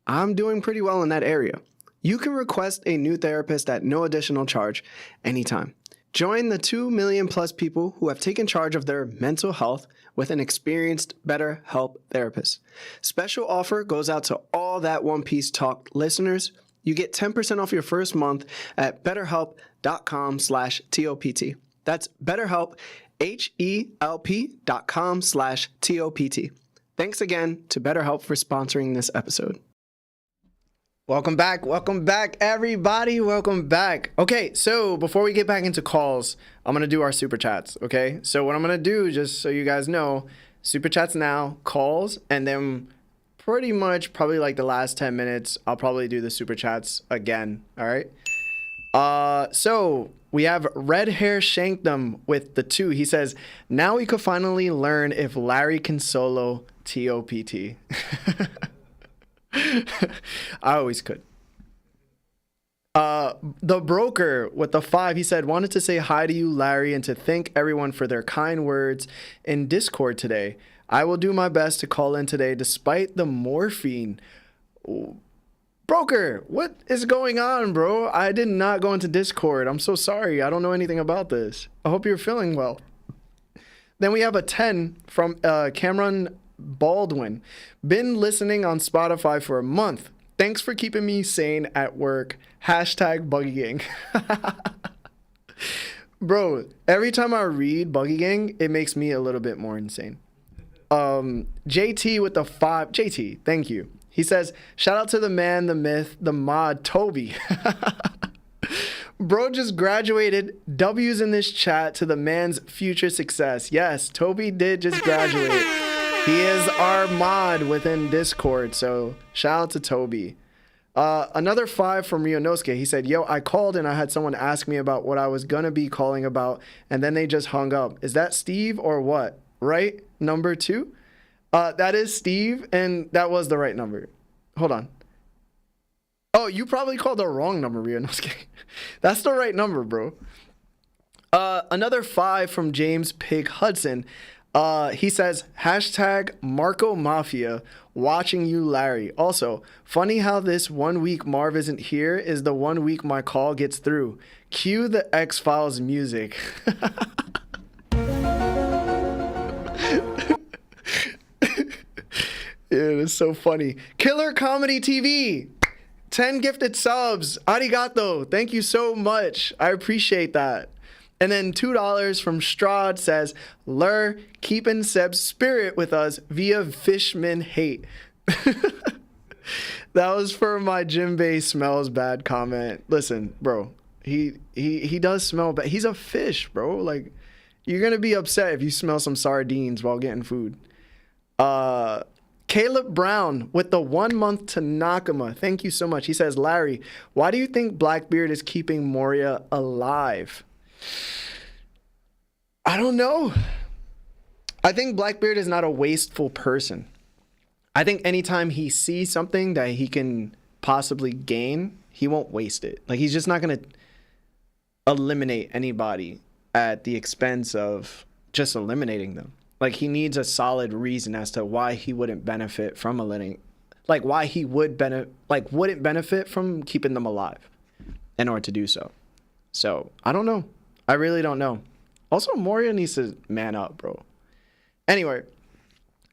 I'm doing pretty well in that area. You can request a new therapist at no additional charge anytime. Join the 2 million plus people who have taken charge of their mental health with an experienced BetterHelp therapist. Special offer goes out to all that One Piece Talk listeners. You get 10% off your first month at betterhelp.com/TOPT. That's BetterHelp, HELP.com/TOPT. Thanks again to BetterHelp for sponsoring this episode. Welcome back, everybody. Welcome back. Okay, so before we get back into calls, I'm going to do our super chats, okay? So what I'm going to do, just so you guys know, super chats now, calls, and then pretty much probably like the last 10 minutes, I'll probably do the super chats again, all right? So we have Red Hair Shankdom with the 2. He says, now we could finally learn if Larry can solo TOPT. I always could. The Broker with the 5, he said, wanted to say hi to you, Larry, and to thank everyone for their kind words in Discord today. I will do my best to call in today despite the morphine. Broker, what is going on, bro? I did not go into Discord. I'm so sorry. I don't know anything about this. I hope you're feeling well. Then we have a 10 from Cameron Baldwin. Been listening on Spotify for a month. Thanks for keeping me sane at work. #BuggyGang. Bro, every time I read Buggy Gang, it makes me a little bit more insane. JT with the 5. JT, thank you. He says, shout out to the man, the myth, the mod, Toby. Bro just graduated. W's in this chat to the man's future success. Yes, Toby did just graduate. He is our mod within Discord, so shout out to Toby. Another 5 from Ryunosuke. He said, yo, I called and I had someone ask me about what I was going to be calling about, and then they just hung up. Is that Steve or what? Right? Number 2? That is Steve, and that was the right number. Hold on. Oh, you probably called the wrong number, Ryunosuke. That's the right number, bro. Another 5 from James Pigg Hudson. He says, #Marco Mafia, watching you, Larry. Also, funny how this 1 week Marv isn't here is the 1 week my call gets through. Cue the X-Files music. It is so funny. Killer Comedy TV, 10 gifted subs. Arigato. Thank you so much. I appreciate that. And then $2 from Strod says, Lur keeping Seb's spirit with us via Fishman hate. That was for my _ʍ𝐼 smells bad comment. Listen, bro, he does smell bad. He's a fish, bro. Like, you're gonna be upset if you smell some sardines while getting food. Caleb Brown with the 1 month to Nakama. Thank you so much. He says, Larry, why do you think Blackbeard is keeping Moria alive? I don't know. I think Blackbeard is not a wasteful person. I think anytime he sees something that he can possibly gain, he won't waste it. Like, he's just not going to eliminate anybody at the expense of just eliminating them. Like, he needs a solid reason as to why he wouldn't benefit from eliminating, like, why he would wouldn't benefit from keeping them alive in order to do so. So, I don't know. I really don't know. Also, Moria needs to man up, bro. Anyway,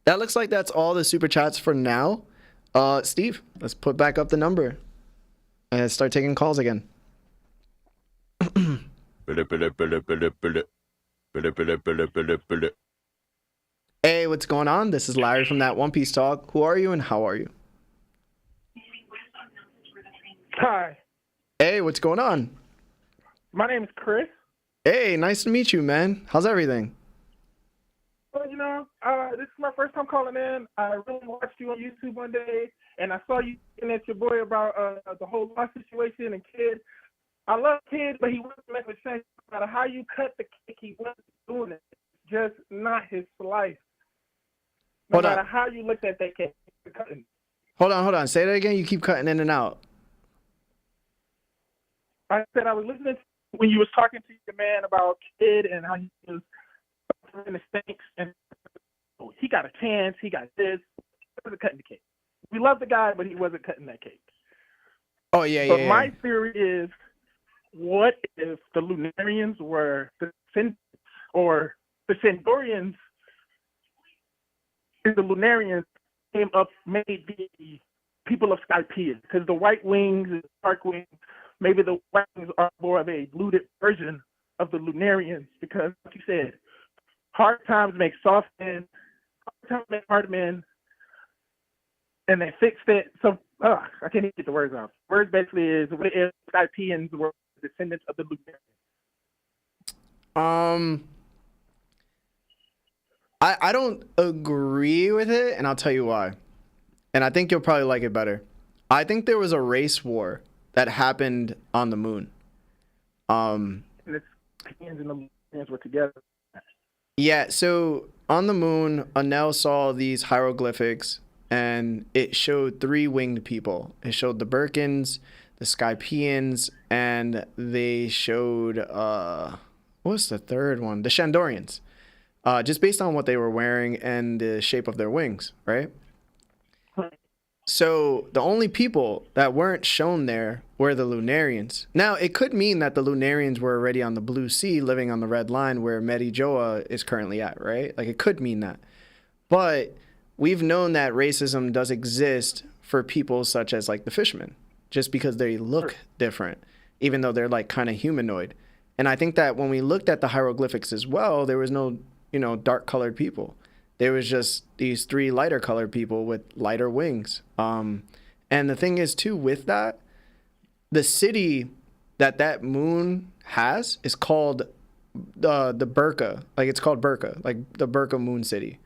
that looks like that's all the super chats for now. Steve, let's put back up the number and start taking calls again. Hey, what's going on? This is Larry from That One Piece Talk. Who are you and how are you? Hi. Hey, what's going on? My name is Chris. Hey, nice to meet you, man. How's everything? Well, this is my first time calling in. I really watched you on YouTube one day, and I saw you looking at your boy about the whole law situation and Kid. I love Kid, but he wasn't making sense. No matter how you cut the cake, he wasn't doing it. Just not his life. No matter how you looked at that cake, cutting. Hold on. Say that again. You keep cutting in and out. I said I was listening to when you was talking to your man about Kid and how he was in the stinks, and he got a chance. He got this. He wasn't cutting the cake. We love the guy, but he wasn't cutting that cake. Oh yeah. But my theory is, what if the Lunarians were the or the Sandorians? The Lunarians came up, made the people of Skypiea, because the White Wings and Dark Wings, maybe the White Wings are more of a looted version of the Lunarians, because, like you said, hard times make soft men, hard times make hard men, and they fixed it. So, I can't even get the words out. Words basically is, what if Skypieans were descendants of the Lunarians? I don't agree with it, and I'll tell you why. And I think you'll probably like it better. I think there was a race war that happened on the moon. And the Skypieans and the Lunarians were together. Yeah, so on the moon, Enel saw these hieroglyphics, and it showed 3 winged people. It showed the Birkins, the Skypieans, and they showed, what's the third one? The Shandorians. Just based on what they were wearing and the shape of their wings, right? So the only people that weren't shown there were the Lunarians. Now, it could mean that the Lunarians were already on the Blue Sea, living on the Red Line where 𝗵𝐻𝐻𝐼 is currently at, right? Like, it could mean that. But we've known that racism does exist for people such as, like, the fishermen, just because they look different, even though they're, like, kind of humanoid. And I think that when we looked at the hieroglyphics as well, there was no, dark-colored people. There was just these 3 lighter-colored people with lighter wings. And the thing is, too, with that, the city that moon has is called the 𝐵𝑟𝑘𝑎. Like, it's called 𝐵𝑟𝑘𝑎, like the 𝐵𝑟𝑘𝑎 moon city.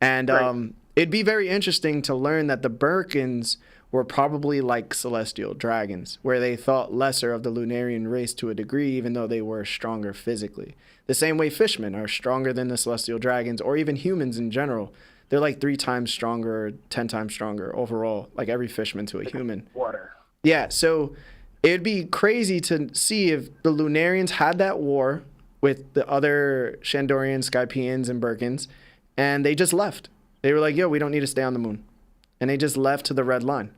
And it'd be very interesting to learn that the Birkins were probably like celestial dragons, where they thought lesser of the Lunarian race to a degree, even though they were stronger physically. The same way fishmen are stronger than the celestial dragons, or even humans in general. They're like 3 times stronger, 10 times stronger overall, like every fishman to a human. Water. Yeah, so it'd be crazy to see if the Lunarians had that war with the other Shandorians, Skypieans, and Birkins, and they just left. They were like, yo, we don't need to stay on the moon. And they just left to the Red Line.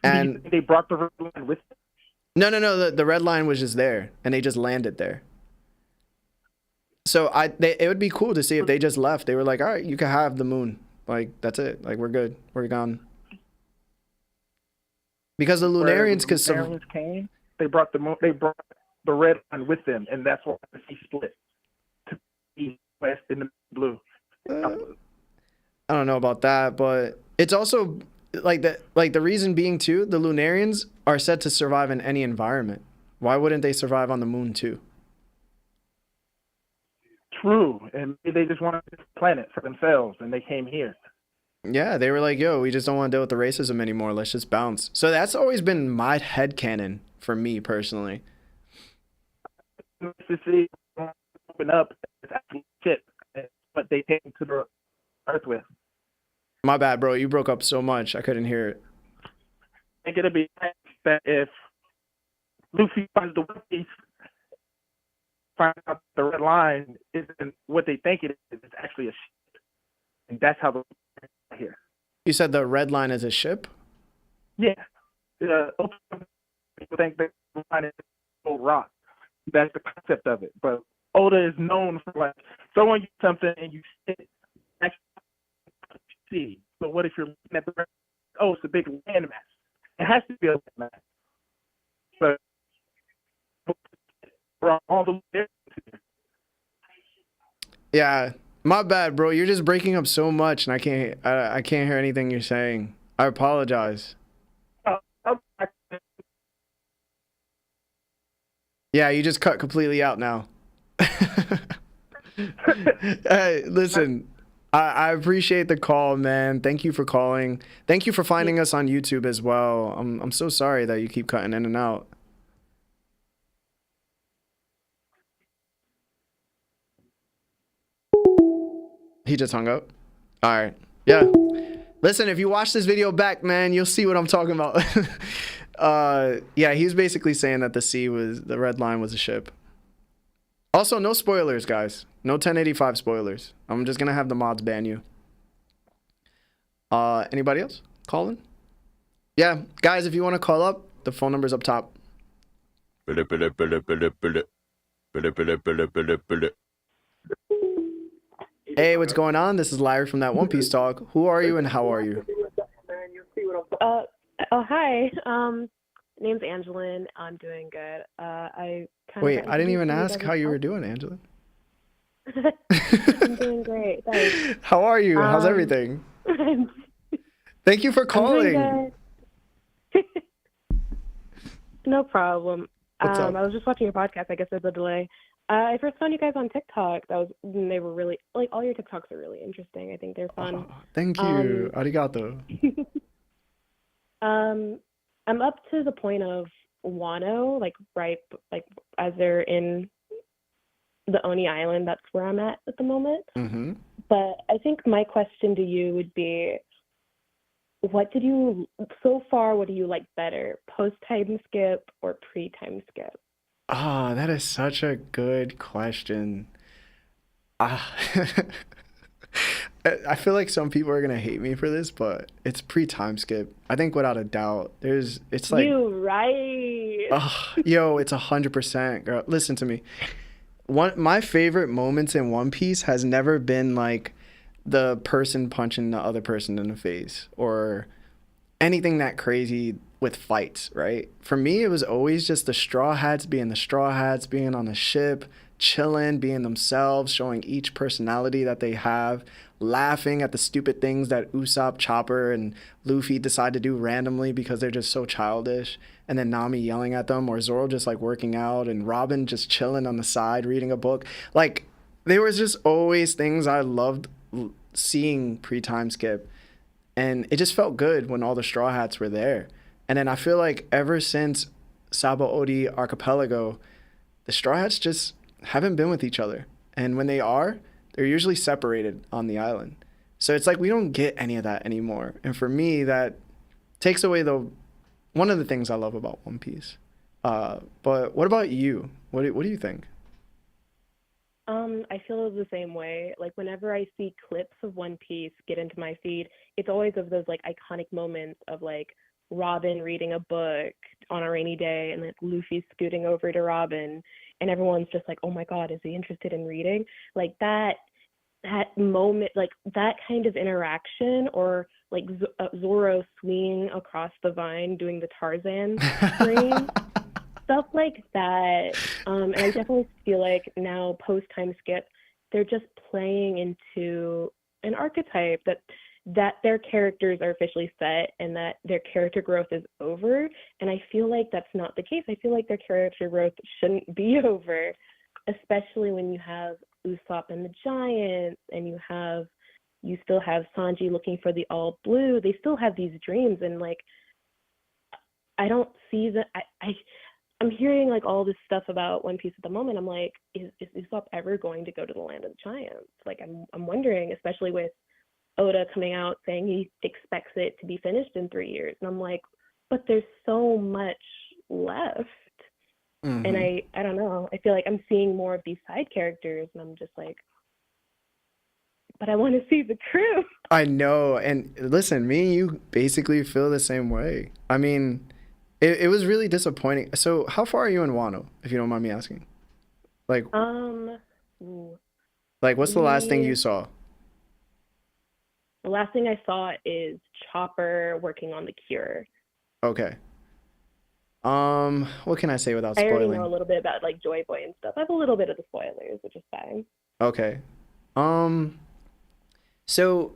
And they brought the Red Line with them? No. The Red Line was just there, and they just landed there. So it would be cool to see if they just left. They were like, all right, you can have the moon. Like, that's it. Like, we're good. We're gone. Because the Lunarians could came, they brought the Red Line with them, and that's why the sea split to east, west, and the blue. I don't know about that, but it's also the reason being too, the Lunarians are said to survive in any environment. Why wouldn't they survive on the moon too? True, and they just wanted this planet for themselves, and they came here. Yeah, they were like, yo, we just don't want to deal with the racism anymore. Let's just bounce. So that's always been my headcanon for me personally. To see open up, it's actually shit. It's what they came to the Earth with. My bad, bro. You broke up so much. I couldn't hear it. I think it'll be nice that if Luffy finds the One Piece, find out the red line isn't what they think it is. It's actually a ship. And that's how the here. You said the red line is a ship? Yeah. People think that the line is a rock. That's the concept of it. But Oda is known for like throwing you something and you sit next to see. So what if you're looking at the red? Oh, it's a big land mass. It has to be a land mass. But all the Yeah, my bad, bro. You're just breaking up so much, and I can't hear anything you're saying. I apologize. Yeah, you just cut completely out now. Hey, listen, I appreciate the call, man. Thank you for calling. Thank you for finding us on YouTube as well. I'm so sorry that you keep cutting in and out. He just hung up. All right. Yeah. Listen, if you watch this video back, man, you'll see what I'm talking about. Yeah, he was basically saying that the red line was a ship. Also, no spoilers, guys. No 1085 spoilers. I'm just gonna have the mods ban you. Anybody else calling? Yeah, guys, if you want to call up, the phone number's up top. Hey, what's going on? This is Larry from That One Piece Talk. Who are you and how are you? Hi. Name's Angeline. I'm doing good. Wait, I didn't even ask how you were doing, Angeline. I'm doing great. Thanks. How are you? How's everything? Thank you for calling. No problem. What's up? I was just watching your podcast. I guess there's a delay. I first found you guys on TikTok. They were really, like, all your TikToks are really interesting. I think they're fun. Oh, thank you. Arigato. I'm up to the point of Wano, like as they're in the Oni Island. That's where I'm at the moment. Mm-hmm. But I think my question to you would be, what do you like better, post-time skip or pre-time skip? Ah, that is such a good question. I feel like some people are gonna hate me for this, but it's pre-time skip. I think without a doubt, it's like you right. Yo, it's 100%, girl. Listen to me. My favorite moments in One Piece has never been like the person punching the other person in the face or anything that crazy with fights, right? For me, it was always just the Straw Hats being on the ship, chilling, being themselves, showing each personality that they have, laughing at the stupid things that Usopp, Chopper, and Luffy decide to do randomly because they're just so childish, and then Nami yelling at them, or Zoro just like working out, and Robin just chilling on the side reading a book. Like, there was just always things I loved seeing pre-time skip, and it just felt good when all the Straw Hats were there. And then I feel like ever since Sabaody Archipelago, the Straw Hats just haven't been with each other. And when they are, they're usually separated on the island. So it's like we don't get any of that anymore. And for me, that takes away one of the things I love about One Piece. But what about you? What do you think? I feel the same way. Like, whenever I see clips of One Piece get into my feed, it's always of those like iconic moments of like Robin reading a book on a rainy day and like Luffy scooting over to Robin and everyone's just like, oh my god, is he interested in reading? Like that moment, like that kind of interaction, or like Zoro swinging across the vine doing the Tarzan scream. Stuff like that. And I definitely feel like now post time skip, they're just playing into an archetype that that their characters are officially set and that their character growth is over. And I feel like that's not the case. I feel like their character growth shouldn't be over, especially when you have Usopp and the Giants and you still have Sanji looking for the all blue. They still have these dreams, and like I don't see that. I'm hearing like all this stuff about One Piece at the moment. I'm like, is Usopp ever going to go to the land of the Giants? Like I'm wondering, especially with Oda coming out saying he expects it to be finished in 3 years. And I'm like, but there's so much left. Mm-hmm. And I don't know. I feel like I'm seeing more of these side characters, and I'm just like, but I want to see the crew. I know. And listen, me and you basically feel the same way. I mean, it was really disappointing. So how far are you in Wano, if you don't mind me asking? Like, like what's the last thing you saw? The last thing I saw is Chopper working on the cure. Okay. What can I say without spoiling? I already know a little bit about like Joy Boy and stuff. I have a little bit of the spoilers, which is fine. Okay. So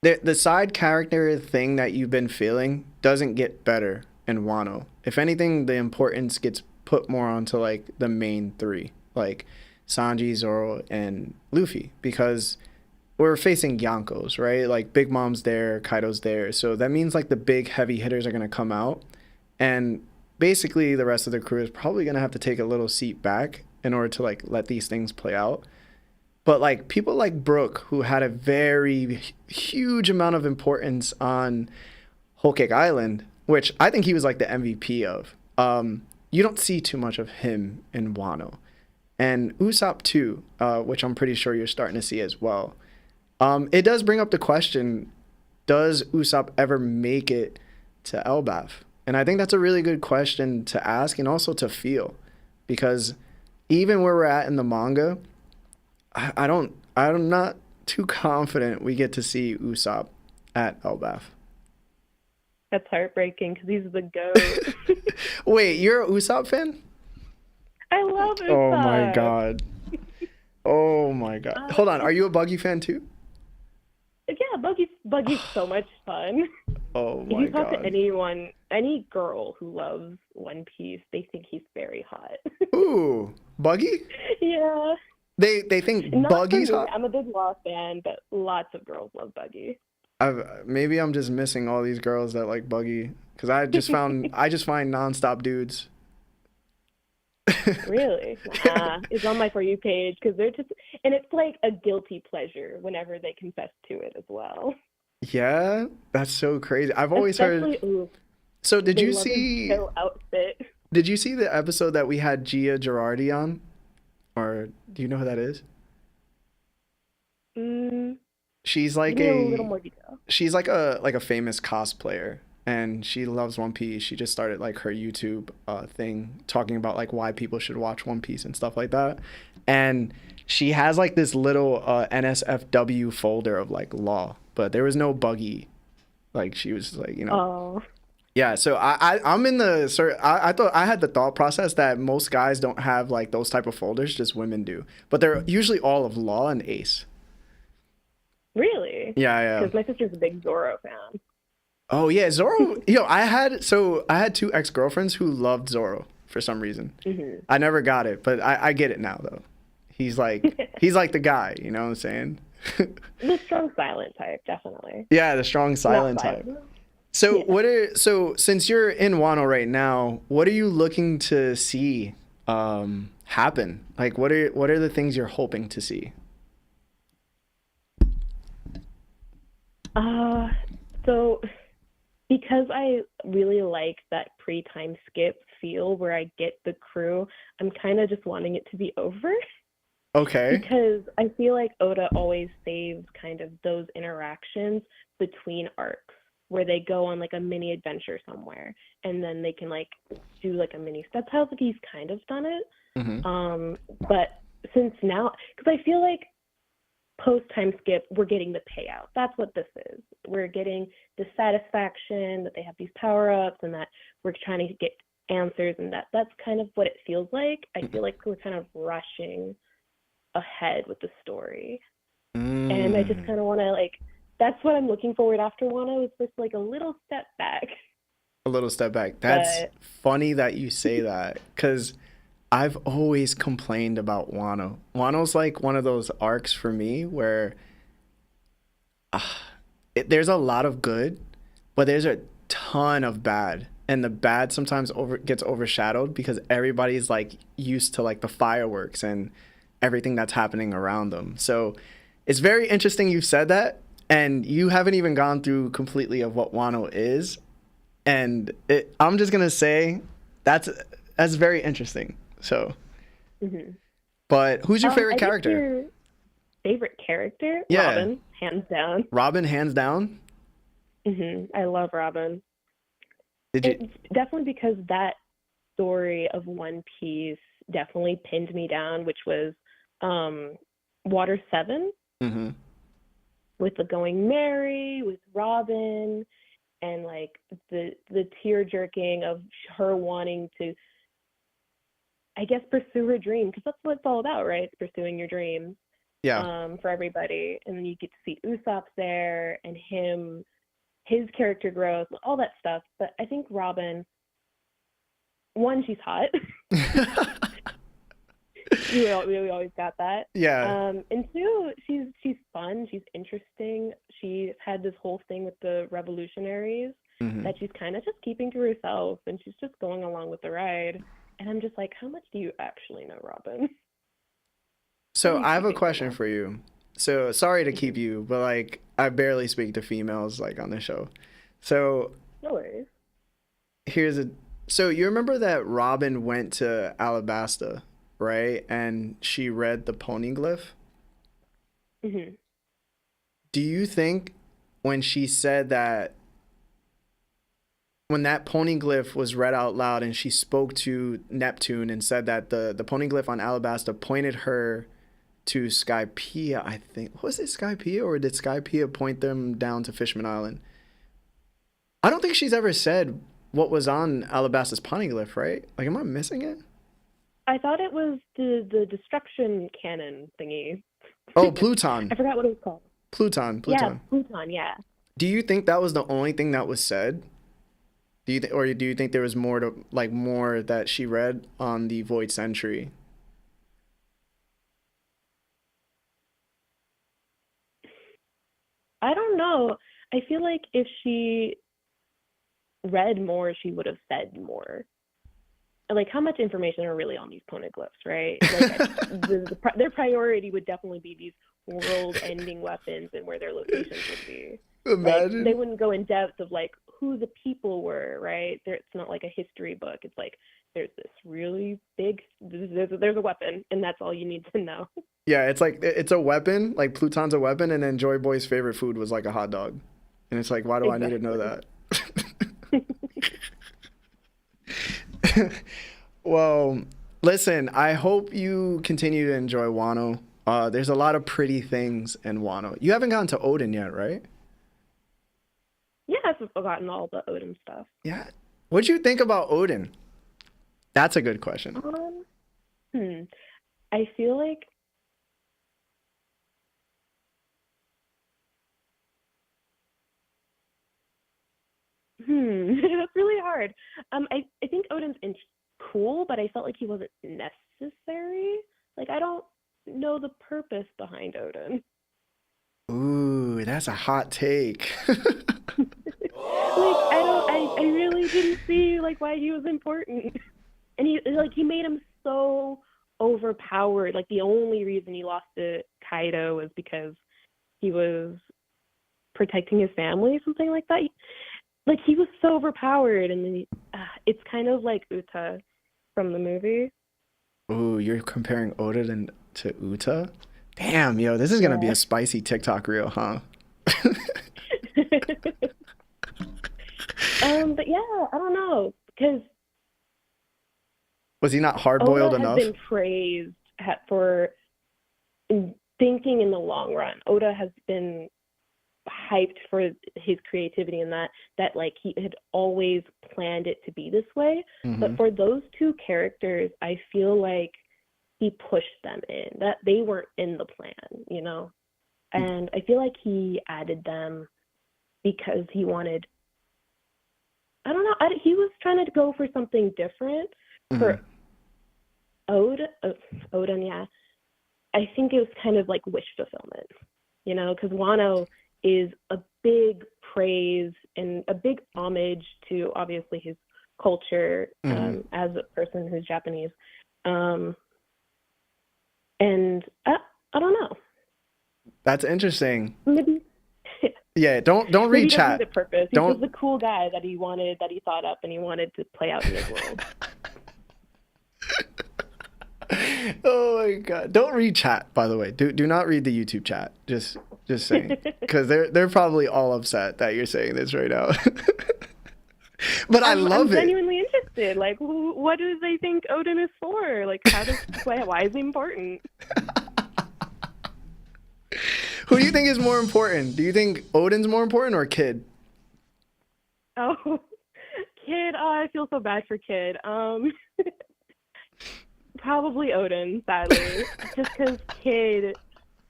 the side character thing that you've been feeling doesn't get better in Wano. If anything, the importance gets put more onto like the main three, like Sanji, Zoro, and Luffy, because we're facing Yonkos, right? Like Big Mom's there, Kaido's there. So that means like the big heavy hitters are going to come out. And basically the rest of the crew is probably going to have to take a little seat back in order to like let these things play out. But like people like Brook, who had a very huge amount of importance on Whole Cake Island, which I think he was like the MVP of. You don't see too much of him in Wano. And Usopp too, which I'm pretty sure you're starting to see as well. It does bring up the question, does Usopp ever make it to 𝐿𝐵𝐴F? And I think that's a really good question to ask and also to feel, because even where we're at in the manga, I'm not too confident we get to see Usopp at 𝐿𝐵𝐴F. That's heartbreaking because he's the GOAT. Wait, you're a Usopp fan? I love Usopp. Oh my god. Oh my god. Hold on, are you a Buggy fan too? Yeah, Buggy's so much fun. Oh my god. If you talk to anyone, any girl who loves One Piece, they think he's very hot. Ooh, Buggy? Yeah. They think Not Buggy's for me. hot? I'm a big Law fan, but lots of girls love Buggy. Maybe I'm just missing all these girls that like Buggy, because I just find nonstop dudes. Really? Nah, it's on my For You page because they're just, and it's like a guilty pleasure whenever they confess to it as well. Yeah, that's so crazy. I've always heard. So did you see? Outfit. Did you see the episode that we had Gia Girardi on, or do you know who that is? She's like a little more detail. She's like a famous cosplayer, and she loves One Piece. She just started like her YouTube thing talking about like why people should watch One Piece and stuff like that. And she has like this little NSFW folder of like Law, but there was no Buggy. Like she was like, you know. Oh. Yeah, so I'm in the I thought I had the thought process that most guys don't have like those type of folders, just women do. But they're usually all of Law and Ace. Really? Yeah. Because my sister's a big Zoro fan. Oh yeah, Zoro. I had two ex-girlfriends who loved Zoro for some reason. Mm-hmm. I never got it, but I get it now though. He's like the guy, you know what I'm saying? The strong silent type, definitely. Yeah, the strong silent type. So yeah. Since you're in Wano right now, what are you looking to see happen? Like what are the things you're hoping to see? So because I really like that pre-time skip feel where I get the crew, I'm kind of just wanting it to be over. Okay. Because I feel like Oda always saves kind of those interactions between arcs where they go on like a mini adventure somewhere and then they can like do like a mini. That's how he's kind of done it. Mm-hmm. But since now, because I feel like post-time skip, we're getting the payout. That's what this is. We're getting the satisfaction that they have these power-ups and that we're trying to get answers, and that's kind of what it feels like. I feel like we're kind of rushing ahead with the story. And I just kind of want to like that's what I'm looking forward after Wano, is just like a little step back. A little step back. That's funny that you say that, because I've always complained about Wano. Wano's like one of those arcs for me where there's a lot of good, but there's a ton of bad. And the bad sometimes gets overshadowed because everybody's like used to like the fireworks and everything that's happening around them. So it's very interesting you said that, and you haven't even gone through completely of what Wano is. And I'm just gonna say that's very interesting. So, but who's your favorite character? Your favorite character? Yeah. Robin, hands down. Robin, hands down. I love Robin. It's definitely because that story of One Piece definitely pinned me down, which was Water 7, with the Going Merry, with Robin, and like the tear jerking of her wanting to, I guess, pursue her dream, because that's what it's all about, right? It's pursuing your dreams. Yeah. For everybody, and then you get to see Usopp's there, and his character growth, all that stuff. But I think Robin, one, she's hot. we always got that. Yeah. And two, she's fun. She's interesting. She's had this whole thing with the revolutionaries that she's kind of just keeping to herself, and she's just going along with the ride. And I'm just like, how much do you actually know, Robin? So I have a question for you. So sorry to keep you, but like I barely speak to females like on the show. So no worries. So you remember that Robin went to Alabasta, right? And she read the poneglyph. Do you think when she said that, when that poneglyph was read out loud and she spoke to Neptune and said that the poneglyph on Alabasta pointed her to Skypiea, I think. Was it Skypiea, or did Skypiea point them down to Fishman Island? I don't think she's ever said what was on Alabasta's poneglyph, right? Like, am I missing it? I thought it was the destruction cannon thingy. Oh, Pluton. I forgot what it was called. Pluton. Yeah, Pluton, yeah. Do you think that was the only thing that was said? Do you think there was more that she read on the Void Century? I don't know. I feel like if she read more, she would have said more. Like, how much information are really on these poneglyphs, right? Like, their priority would definitely be these world-ending weapons and where their locations would be. Imagine. Like, they wouldn't go in depth of like who the people were, right? It's not like a history book. It's like there's this really big, there's a weapon, and that's all you need to know. Yeah, it's like it's a weapon. Like Pluton's a weapon, and then Joy Boy's favorite food was like a hot dog, and it's like, why do I need to know that? Well, listen, I hope you continue to enjoy Wano. There's a lot of pretty things in Wano. You haven't gotten to Odin yet, right? Yeah, I've forgotten all the Odin stuff. Yeah. What'd you think about Odin? That's a good question. I feel like that's really hard. I think Odin's cool, but I felt like he wasn't necessary. Like, I don't know the purpose behind Odin. Ooh, that's a hot take. I really didn't see like why he was important. And he made him so overpowered. Like, the only reason he lost to Kaido was because he was protecting his family, something like that. Like, he was so overpowered, and then it's kind of like Uta from the movie. Ooh, you're comparing Odin to Uta? Damn, yo, this is gonna be a spicy TikTok reel, huh? But yeah, I don't know, because was he not hard-boiled Oda enough? has been praised for thinking in the long run. Oda has been hyped for his creativity in that like he had always planned it to be this way. But for those two characters, I feel like he pushed them in, that they weren't in the plan, you know. And I feel like he added them because he wanted, I don't know, he was trying to go for something different for Odin, yeah. I think it was kind of like wish fulfillment, you know, because Wano is a big praise and a big homage to obviously his culture as a person who's Japanese. And I don't know. That's interesting. Maybe. Yeah, don't read chat. The purpose. He was the cool guy that he thought up, and he wanted to play out in his world. Oh my god! Don't read chat, by the way. Do not read the YouTube chat. Just saying, because they're probably all upset that you're saying this right now. But I love it. I'm genuinely interested. Like, what do they think Odin is for? Like, why is he important? Who do you think is more important? Do you think Odin's more important or Kid? Oh, Kid. Oh, I feel so bad for Kid. Probably Odin, sadly. Just because Kid,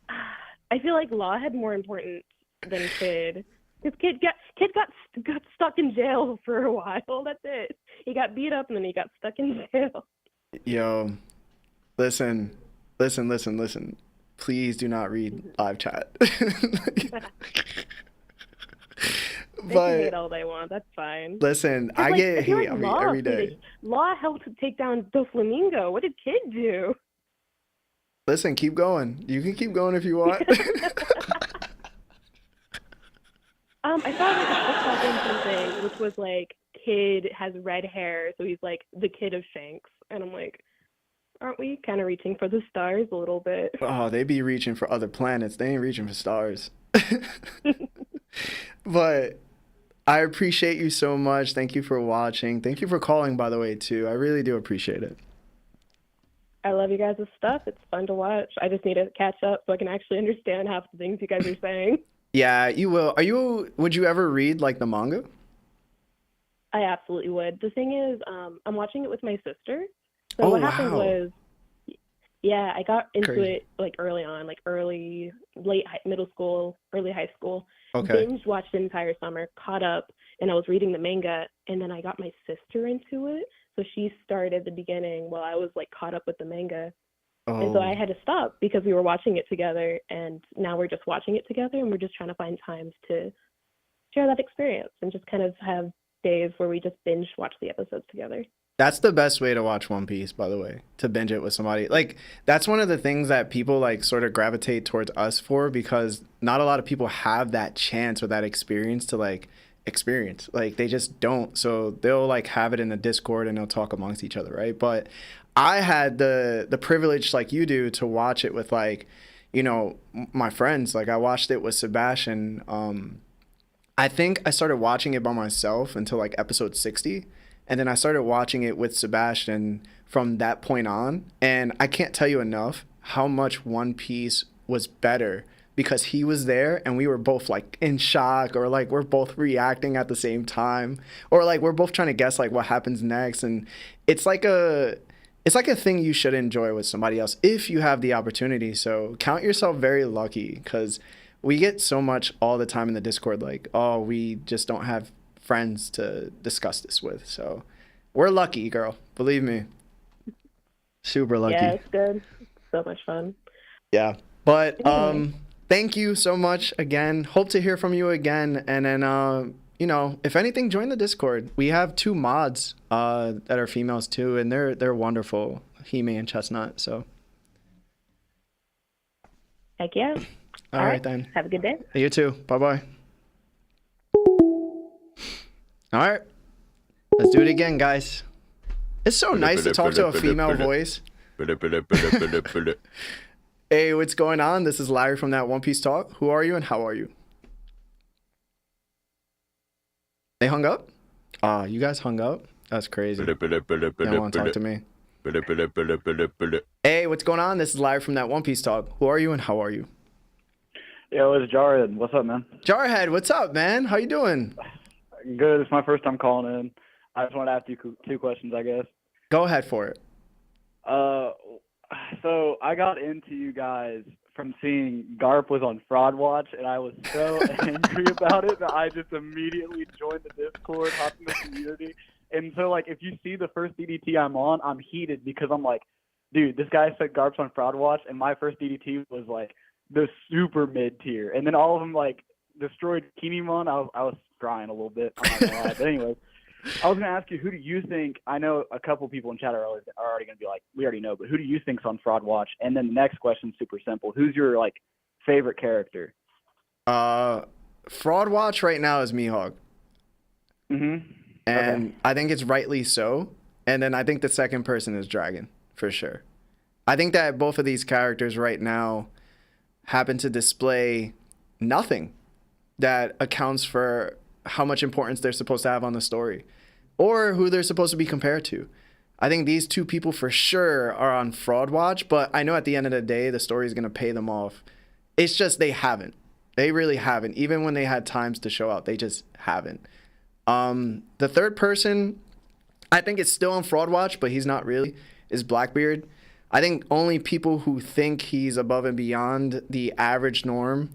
I feel like Law had more importance than Kid. Because Kid got stuck in jail for a while. That's it. He got beat up and then he got stuck in jail. Yo, listen. Please do not read live chat. They can hate all they want. That's fine. Listen, I get hate every day. Law helped take down Doflamingo. What did Kid do? Listen, keep going. You can keep going if you want. I saw like a TikTok or something, which was like, Kid has red hair, so he's like the kid of Shanks. And I'm like, aren't we kind of reaching for the stars a little bit? Oh, they be reaching for other planets. They ain't reaching for stars. But I appreciate you so much. Thank you for watching. Thank you for calling, by the way, too. I really do appreciate it. I love you guys' stuff. It's fun to watch. I just need to catch up so I can actually understand half the things you guys are saying. Yeah, you will. Would you ever read like the manga? I absolutely would. The thing is, I'm watching it with my sister. So what happened was, yeah, I got into it like early on, like middle school, early high school. Okay. Binge watched the entire summer, caught up, and I was reading the manga, and then I got my sister into it. So she started the beginning while I was like caught up with the manga. Oh. And so I had to stop because we were watching it together, and now we're just watching it together, and we're just trying to find times to share that experience and just kind of have days where we just binge watch the episodes together. That's the best way to watch One Piece, by the way, to binge it with somebody. Like, that's one of the things that people like sort of gravitate towards us for, because not a lot of people have that chance or that experience to like experience. Like, they just don't. So they'll like have it in the Discord and they'll talk amongst each other, right? But I had the privilege, like you do, to watch it with like, you know, my friends. Like, I watched it with Sebastian. I think I started watching it by myself until like episode 60. And then I started watching it with Sebastian from that point on. And I can't tell you enough how much One Piece was better because he was there and we were both like in shock, or like we're both reacting at the same time, or like we're both trying to guess like what happens next. And it's like a thing you should enjoy with somebody else if you have the opportunity. So count yourself very lucky, because we get so much all the time in the Discord like, oh, we just don't have friends to discuss this with. So we're lucky, girl. Believe me. Super lucky. Yeah, it's good. So much fun. Yeah. But thank you so much again. Hope to hear from you again. And then you know, if anything, join the Discord. We have 2 mods that are females too, and they're wonderful. 𝐴𝐻𝐸 and Chestnut. So heck yeah. All right then. Have a good day. You too. Bye-bye. All right, let's do it again, guys. It's so nice to talk to a female voice. Hey, what's going on? This is Larry from That One Piece Talk. Who are you and how are you? They hung up? You guys hung up? That's crazy. They don't want to talk to me. Hey, what's going on? This is Larry from That One Piece Talk. Who are you and how are you? Yo, it's Jarhead. What's up, man? Jarhead, what's up, man? How you doing? Good. It's my first time calling in. I just want to ask you 2 questions, I guess. Go ahead for it. So I got into you guys from seeing Garp was on Fraud Watch, and I was so angry about it that I just immediately joined the Discord, hopped in the community. And so, like, if you see the first DDT I'm on, I'm heated because I'm like, dude, this guy said Garp's on Fraud Watch, and my first DDT was, like, the super mid-tier. And then all of them, like, destroyed Kinemon. I was crying a little bit. I'm not gonna lie. But anyway, I was going to ask you, who do you think, I know a couple people in chat are already going to be like, we already know, but who do you think's on Fraud Watch? And then the next question, super simple. Who's your, like, favorite character? Fraud Watch right now is Mihawk. Mm-hmm. And I think it's rightly so. And then I think the second person is Dragon, for sure. I think that both of these characters right now happen to display nothing that accounts for how much importance they're supposed to have on the story or who they're supposed to be compared to. I think these two people for sure are on Fraud Watch, but I know at the end of the day, the story is going to pay them off. It's just they haven't. They really haven't. Even when they had times to show out, they just haven't. The third person, I think it's still on Fraud Watch, but he's not really, is Blackbeard. I think only people who think he's above and beyond the average norm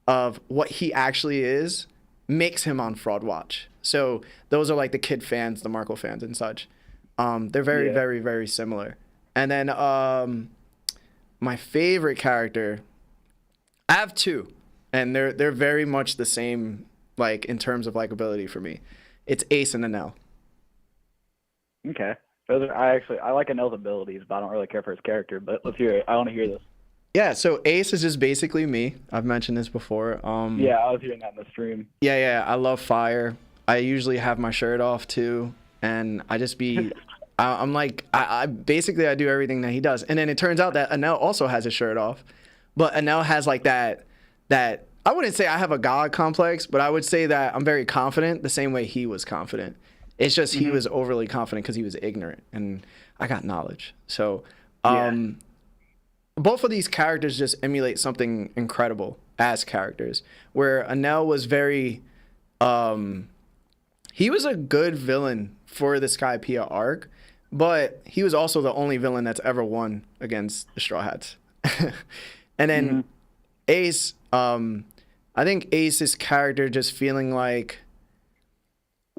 of what he actually is makes him on Fraud Watch. So those are like the Kid fans, the Marco fans and such. They're very, very, very similar. And then my favorite character, I have two, and they're very much the same, like in terms of likability for me. It's Ace and Enel. Okay. I like Enel's abilities, but I don't really care for his character. But let's hear it. I want to hear this. Yeah, so Ace is just basically me. I've mentioned this before. Yeah, I was hearing that in the stream. Yeah, I love fire. I usually have my shirt off too, and I just be, I'm like, I basically I do everything that he does. And then it turns out that Enel also has his shirt off, but Enel has like that I wouldn't say I have a god complex, but I would say that I'm very confident the same way he was confident. It's just he was overly confident because he was ignorant, and I got knowledge. So, both of these characters just emulate something incredible as characters, where Enel was very, he was a good villain for the Skypiea arc, but he was also the only villain that's ever won against the Straw Hats. And then Ace, I think Ace's character just feeling like,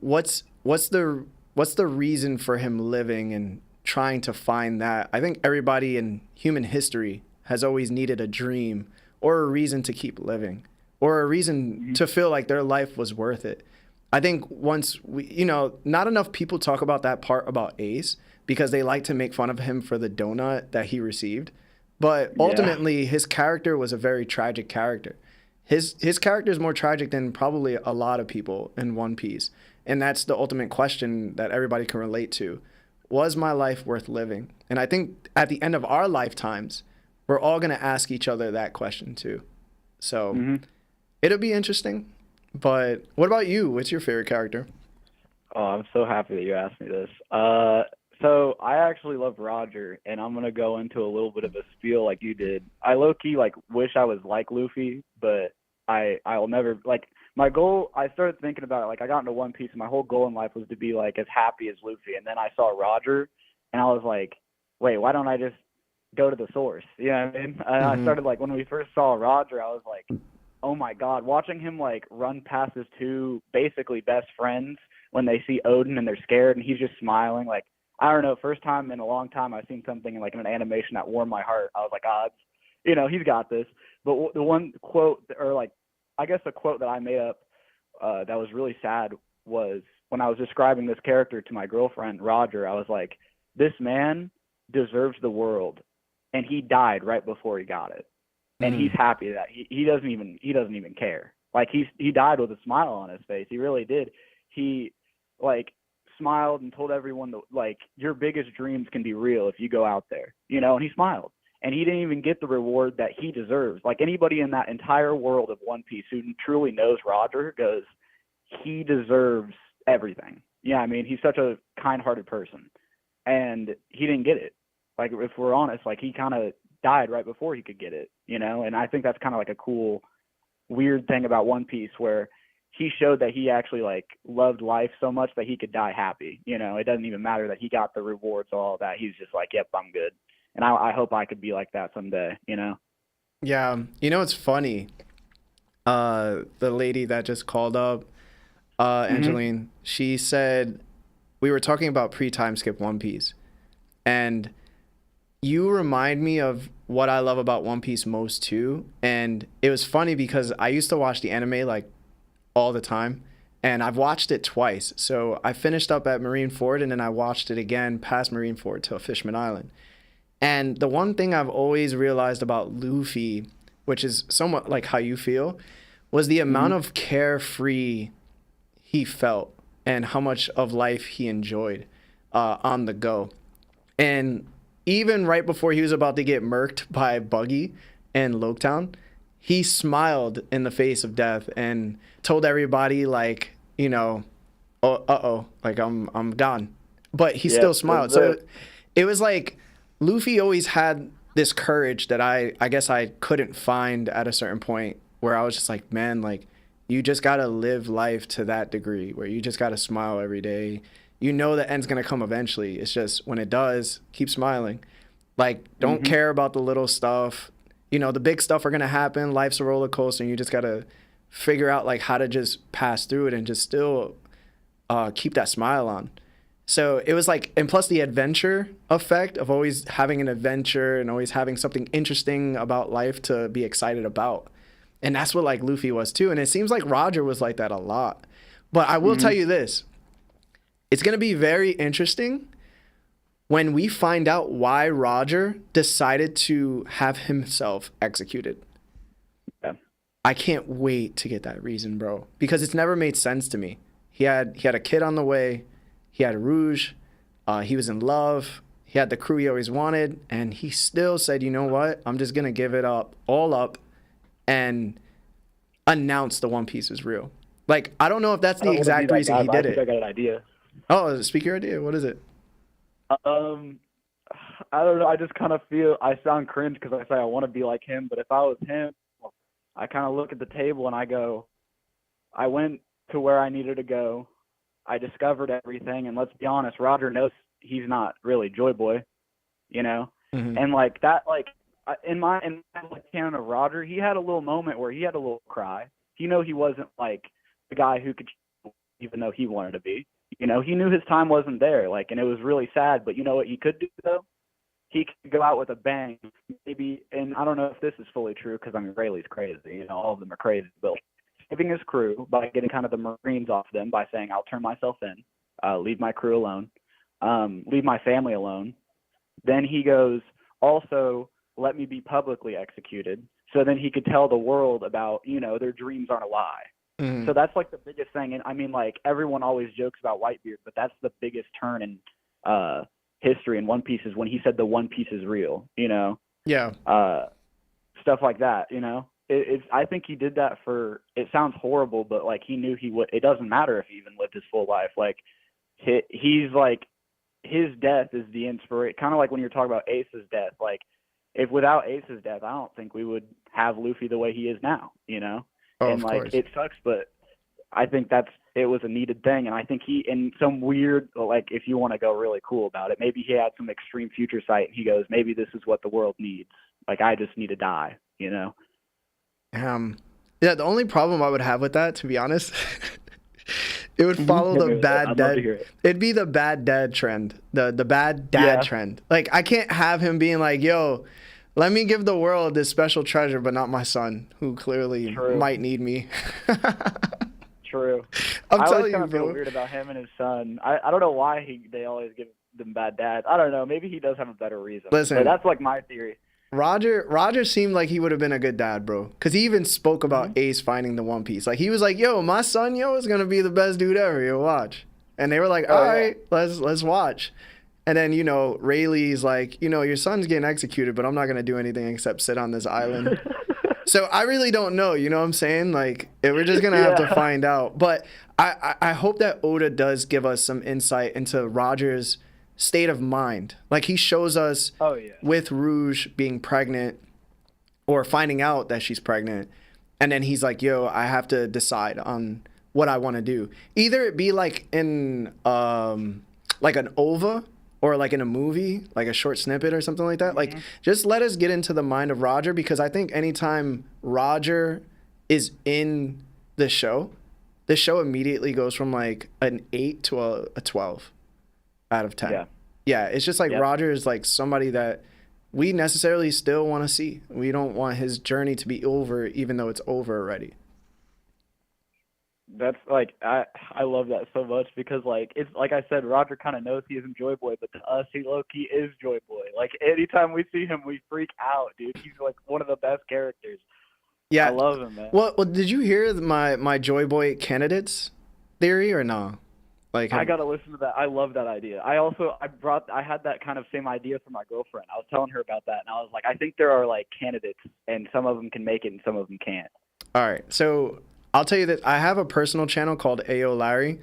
what's the reason for him living and trying to find that. I think everybody in human history has always needed a dream or a reason to keep living or a reason to feel like their life was worth it. I think once we, not enough people talk about that part about Ace because they like to make fun of him for the donut that he received. But ultimately, his character was a very tragic character. His character is more tragic than probably a lot of people in One Piece. And that's the ultimate question that everybody can relate to. Was my life worth living? And I think at the end of our lifetimes, we're all going to ask each other that question too. So it'll be interesting. But what about you? What's your favorite character? Oh, I'm so happy that you asked me this. So I actually love Roger, and I'm going to go into a little bit of a spiel like you did. I low-key, wish I was like Luffy, but I'll never, my goal, I started thinking about it, I got into One Piece, and my whole goal in life was to be, as happy as Luffy. And then I saw Roger, and I was like, wait, why don't I just go to the source? You know what I mean? And I started, when we first saw Roger, I was like, oh my God, watching him, run past his two basically best friends when they see Odin and they're scared, and he's just smiling, I don't know, first time in a long time I've seen something in an animation that warmed my heart. I was like, he's got this. But the one quote, or I guess a quote that I made up that was really sad was when I was describing this character to my girlfriend, Roger, I was like, this man deserves the world, and he died right before he got it. And he's happy that he doesn't even care. He died with a smile on his face. He really did. He smiled and told everyone that your biggest dreams can be real if you go out there, and he smiled, and he didn't even get the reward that he deserves. Anybody in that entire world of One Piece who truly knows Roger goes, he deserves everything. Yeah, I mean, he's such a kind-hearted person, and he didn't get it. If we're honest, he kind of died right before he could get it, and I think that's kind of a cool, weird thing about One Piece where he showed that he actually loved life so much that he could die happy. It doesn't even matter that he got the rewards, all that. He's just yep, I'm good. And I hope I could be like that someday, Yeah, you know, it's funny. The lady that just called up, Angeline, she said we were talking about pre-time skip One Piece, and you remind me of what I love about One Piece most too. And it was funny because I used to watch the anime like all the time, and I've watched it twice. So I finished up at Marineford, and then I watched it again past Marineford to Fishman Island. And the one thing I've always realized about Luffy, which is somewhat like how you feel, was the amount of carefree he felt and how much of life he enjoyed on the go. And even right before he was about to get murked by Buggy and Loketown, he smiled in the face of death and told everybody, like, you know, oh, like I'm gone. But he still smiled. So it was like Luffy always had this courage that I guess I couldn't find at a certain point, where I was just like, man, like, you just got to live life to that degree where you just got to smile every day. You know the end's going to come eventually. It's just when it does, keep smiling. Like, don't care about the little stuff. You know, the big stuff are going to happen. Life's a roller coaster, and you just got to figure out, like, how to just pass through it and just still keep that smile on. So it was like, and plus the adventure effect of always having an adventure and always having something interesting about life to be excited about. And that's what, like, Luffy was too. And it seems like Roger was like that a lot. But I will tell you this. It's going to be very interesting when we find out why Roger decided to have himself executed. Yeah. I can't wait to get that reason, bro, because it's never made sense to me. He had a kid on the way. He had Rouge. He was in love. He had the crew he always wanted. And he still said, you know what? I'm just going to give it all up and announce the One Piece is real. Like, I don't know if that's the exact reason he did it. I got an idea. Oh, speak your idea. What is it? I don't know. I just kind of feel I sound cringe because I say I want to be like him. But if I was him, I kind of look at the table and I go, I went to where I needed to go. I discovered everything. And let's be honest, Roger knows he's not really Joy Boy, you know? And like that, like in my canon of Roger, he had a little moment where he had a little cry. He knew he wasn't like the guy who could, even though he wanted to be. You know, he knew his time wasn't there, like, and it was really sad. But you know what he could do, though? He could go out with a bang, maybe, and I don't know if this is fully true because, I mean, Rayleigh's crazy. You know, all of them are crazy. But saving his crew by getting kind of the Marines off them by saying, I'll turn myself in, leave my crew alone, leave my family alone. Then he goes, also, let me be publicly executed. So then he could tell the world about, you know, their dreams aren't a lie. So that's like the biggest thing. And I mean, like, everyone always jokes about Whitebeard, but that's the biggest turn in history in One Piece is when he said the One Piece is real, you know? Yeah. Stuff like that, you know? I think he did that for, it sounds horrible, but like he knew he would, it doesn't matter if he even lived his full life. Like he's like, his death is the inspiration, kind of like when you're talking about Ace's death. Like if without Ace's death, I don't think we would have Luffy the way he is now, you know? Oh, and like, it sucks, but I think it was a needed thing. And I think he, in some weird, like, if you want to go really cool about it, maybe he had some extreme future sight and he goes, maybe this is what the world needs. Like, I just need to die, you know? Yeah, the only problem I would have with that, to be honest, it would follow the bad dad. It'd be the bad dad trend, the bad dad trend. Like, I can't have him being like, yo, let me give the world this special treasure, but not my son, who clearly might need me. True. I'm I telling always kind you, of feel bro. weird about him and his son. I don't know why they always give them bad dads. I don't know. Maybe he does have a better reason. Listen, but that's like my theory. Roger seemed like he would have been a good dad, bro. Because he even spoke about Ace finding the One Piece. Like, he was like, yo, my son, is going to be the best dude ever. Yo, watch. And they were like, all right, let's watch. And then, Rayleigh's like, your son's getting executed, but I'm not going to do anything except sit on this island. So I really don't know, you know what I'm saying? Like, we're just going to have to find out. But I hope that Oda does give us some insight into Roger's state of mind. Like, he shows us with Rouge being pregnant or finding out that she's pregnant. And then he's like, yo, I have to decide on what I want to do. Either it be like in like an OVA or like in a movie, like a short snippet or something like that. Like, just let us get into the mind of Roger, because I think anytime Roger is in the show immediately goes from like an 8 to a 12 out of 10. Yeah, it's just like Roger is like somebody that we necessarily still want to see. We don't want his journey to be over, even though it's over already. That's like I love that so much, because like it's like I said, Roger kind of knows he isn't Joy Boy, but to us he low-key is Joy Boy. Like anytime we see him, we freak out, dude. He's like one of the best characters. Yeah, I love him, man. Well, did you hear my Joy Boy candidates theory or no? Like, I gotta listen to that. I love that idea. I had that kind of same idea for my girlfriend. I was telling her about that, and I was like, I think there are like candidates, and some of them can make it, and some of them can't. All right, so I'll tell you that I have a personal channel called Ayo Larry.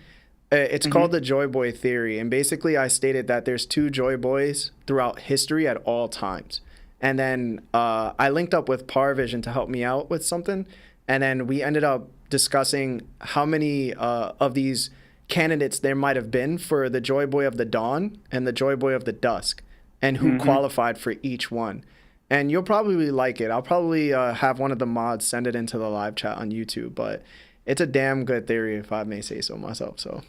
It's called the Joy Boy Theory, and basically I stated that there's 2 Joy Boys throughout history at all times. And then I linked up with Parvision to help me out with something, and then we ended up discussing how many of these candidates there might have been for the Joy Boy of the Dawn and the Joy Boy of the Dusk, and who qualified for each one. And you'll probably like it. I'll probably have one of the mods send it into the live chat on YouTube, but it's a damn good theory, if I may say so myself. So,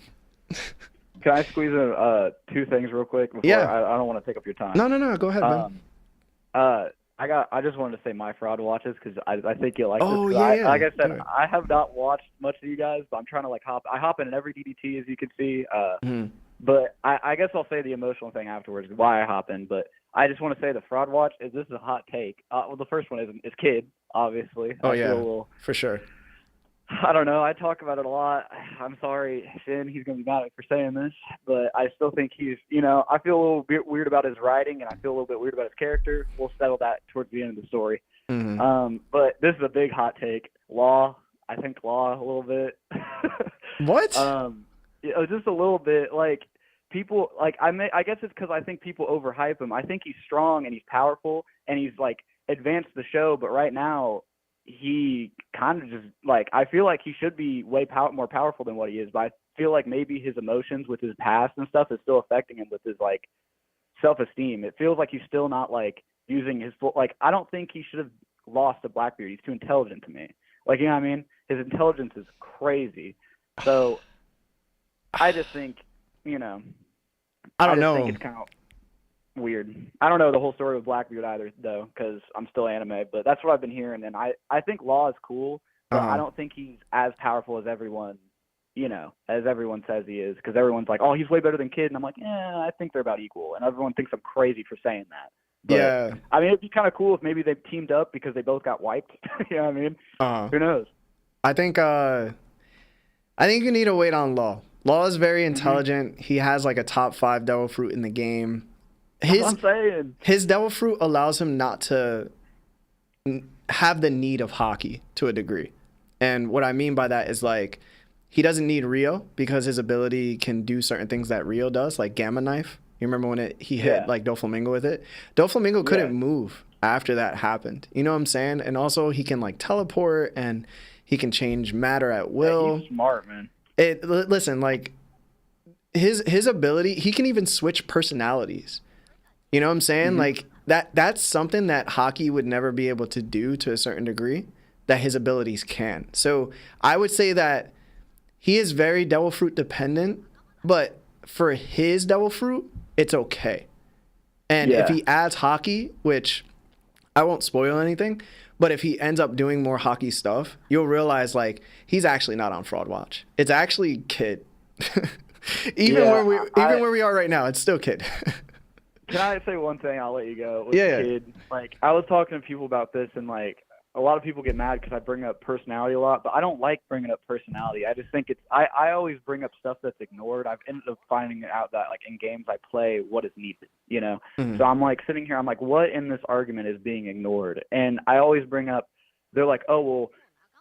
can I squeeze in 2 things real quick? Before I don't want to take up your time. No. Go ahead, man. I just wanted to say my fraud watches, because I think you'll like this. Yeah. Like I said, I have not watched much of you guys, but I'm trying to like hop in every DDT, as you can see. But I guess I'll say the emotional thing afterwards, why I hop in. But I just want to say the fraud watch this is a hot take. Well, the first one is Kid, obviously. For sure. I don't know. I talk about it a lot. I'm sorry, Finn. He's going to be mad at me for saying this, but I still think he's, I feel a little bit weird about his writing, and I feel a little bit weird about his character. We'll settle that towards the end of the story. But this is a big hot take. I think Law a little bit. What? Just a little bit. Like, people, like, I guess it's because I think people overhype him. I think he's strong and he's powerful and he's, like, advanced the show, but right now, he kind of just like, I feel like he should be way more powerful than what he is, but I feel like maybe his emotions with his past and stuff is still affecting him with his like self-esteem. It feels like he's still not like using his full, like, I don't think he should have lost to Blackbeard. He's too intelligent to me. Like, you know what I mean? His intelligence is crazy. So I just think, I don't know. I think it's kind of weird. I don't know the whole story of Blackbeard either, though, because I'm still anime, but that's what I've been hearing, and I think Law is cool, but I don't think he's as powerful as everyone, as everyone says he is, because everyone's like, oh, he's way better than Kid, and I'm like, I think they're about equal, and everyone thinks I'm crazy for saying that. But, I mean, it'd be kind of cool if maybe they teamed up because they both got wiped. You know what I mean? Who knows? I think you need to wait on Law. Law is very intelligent. He has like a top 5 Devil Fruit in the game. His Devil Fruit allows him not to have the need of hockey to a degree. And what I mean by that is, like, he doesn't need Rio because his ability can do certain things that Rio does, like Gamma Knife. You remember when he hit like Doflamingo with it? Doflamingo couldn't move after that happened. You know what I'm saying? And also he can like teleport and he can change matter at will. He's smart, man. Listen, like his ability, he can even switch personalities. You know what I'm saying? Like that's something that hockey would never be able to do to a certain degree that his abilities can. So I would say that he is very Devil Fruit dependent, but for his Devil Fruit, it's okay. And if he adds hockey, which I won't spoil anything, but if he ends up doing more hockey stuff, you'll realize like he's actually not on Fraud Watch. It's actually Kid. Where we are right now, it's still Kid. Can I say one thing? I'll let you go. Kid, like, I was talking to people about this, and like a lot of people get mad because I bring up personality a lot, but I don't like bringing up personality. I just think I always bring up stuff that's ignored. I've ended up finding out that like in games I play, what is needed, So I'm like sitting here, I'm like, what in this argument is being ignored? And I always bring up, they're like, oh well,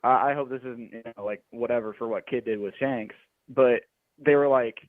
I hope this isn't like whatever for what Kid did with Shanks, but they were like,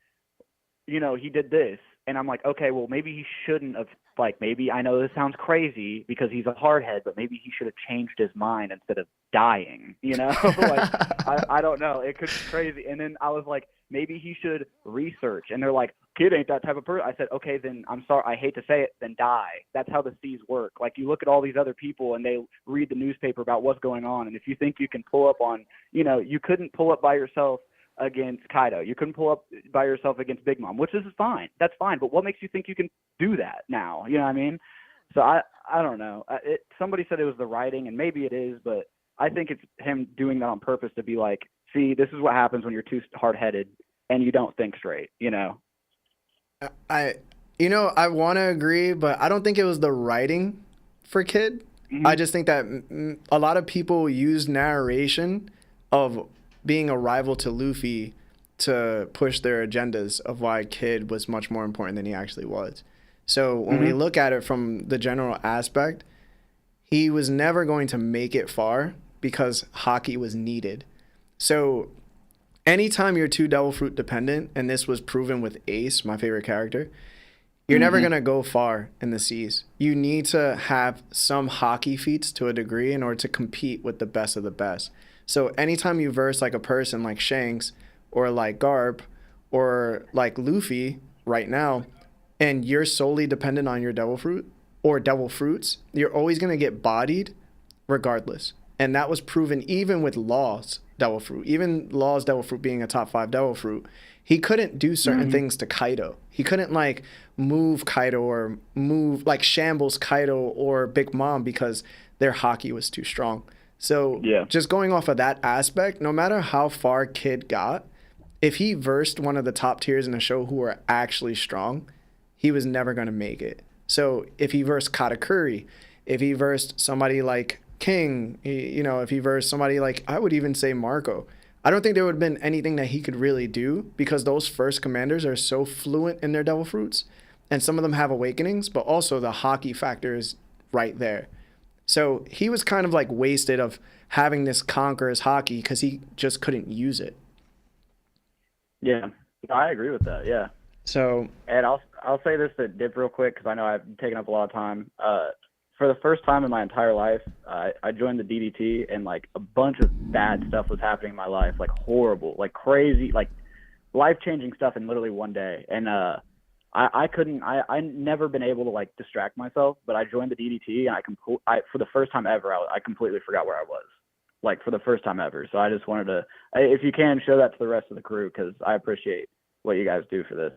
he did this. And I'm like, okay, well, maybe he shouldn't have, like, maybe, I know this sounds crazy because he's a hardhead, but maybe he should have changed his mind instead of dying, Like, I don't know. It could be crazy. And then I was like, maybe he should research. And they're like, kid ain't that type of person. I said, okay, then I'm sorry. I hate to say it, then die. That's how the C's work. Like, you look at all these other people and they read the newspaper about what's going on. And if you think you can pull up on, you know, you couldn't pull up by yourself against Kaido. You couldn't pull up by yourself against Big Mom, which is fine. That's fine. But what makes you think you can do that now? You know what I mean? So I don't know. Somebody said it was the writing, and maybe it is, but I think it's him doing that on purpose to be like, see, this is what happens when you're too hard-headed and you don't think straight, you know? I want to agree, but I don't think it was the writing for Kid. Mm-hmm. I just think that a lot of people use narration of being a rival to Luffy to push their agendas of why Kid was much more important than he actually was. So when we look at it from the general aspect, he was never going to make it far because Haki was needed. So anytime you're too Devil Fruit dependent, and this was proven with Ace, my favorite character, you're never going to go far in the seas. You need to have some Haki feats to a degree in order to compete with the best of the best. So anytime you verse like a person like Shanks or like Garp or like Luffy right now, and you're solely dependent on your Devil Fruit or Devil Fruits, you're always going to get bodied regardless. And that was proven even with Law's Devil Fruit. Even Law's Devil Fruit being a top 5 Devil Fruit, he couldn't do certain things to Kaido. He couldn't like move Kaido or move like shambles Kaido or Big Mom because their Haki was too strong. So just going off of that aspect, no matter how far Kid got, if he versed one of the top tiers in the show who were actually strong, he was never going to make it. So if he versed Katakuri, if he versed somebody like King, if he versed somebody like, I would even say Marco, I don't think there would have been anything that he could really do because those first commanders are so fluent in their Devil Fruits, and some of them have awakenings, but also the Haki factor is right there. So he was kind of like wasted of having this conqueror's Haki because he just couldn't use it. Yeah, I agree with that. Yeah. So, and I'll say this to Dip real quick because I know I've taken up a lot of time. For the first time in my entire life, I joined the DDT, and like a bunch of bad stuff was happening in my life, like horrible, like crazy, like life-changing stuff in literally one day. And I never been able to like distract myself, but I joined the DDT, and for the first time ever, I completely forgot where I was, like for the first time ever. So I just wanted to, if you can, show that to the rest of the crew because I appreciate what you guys do for this.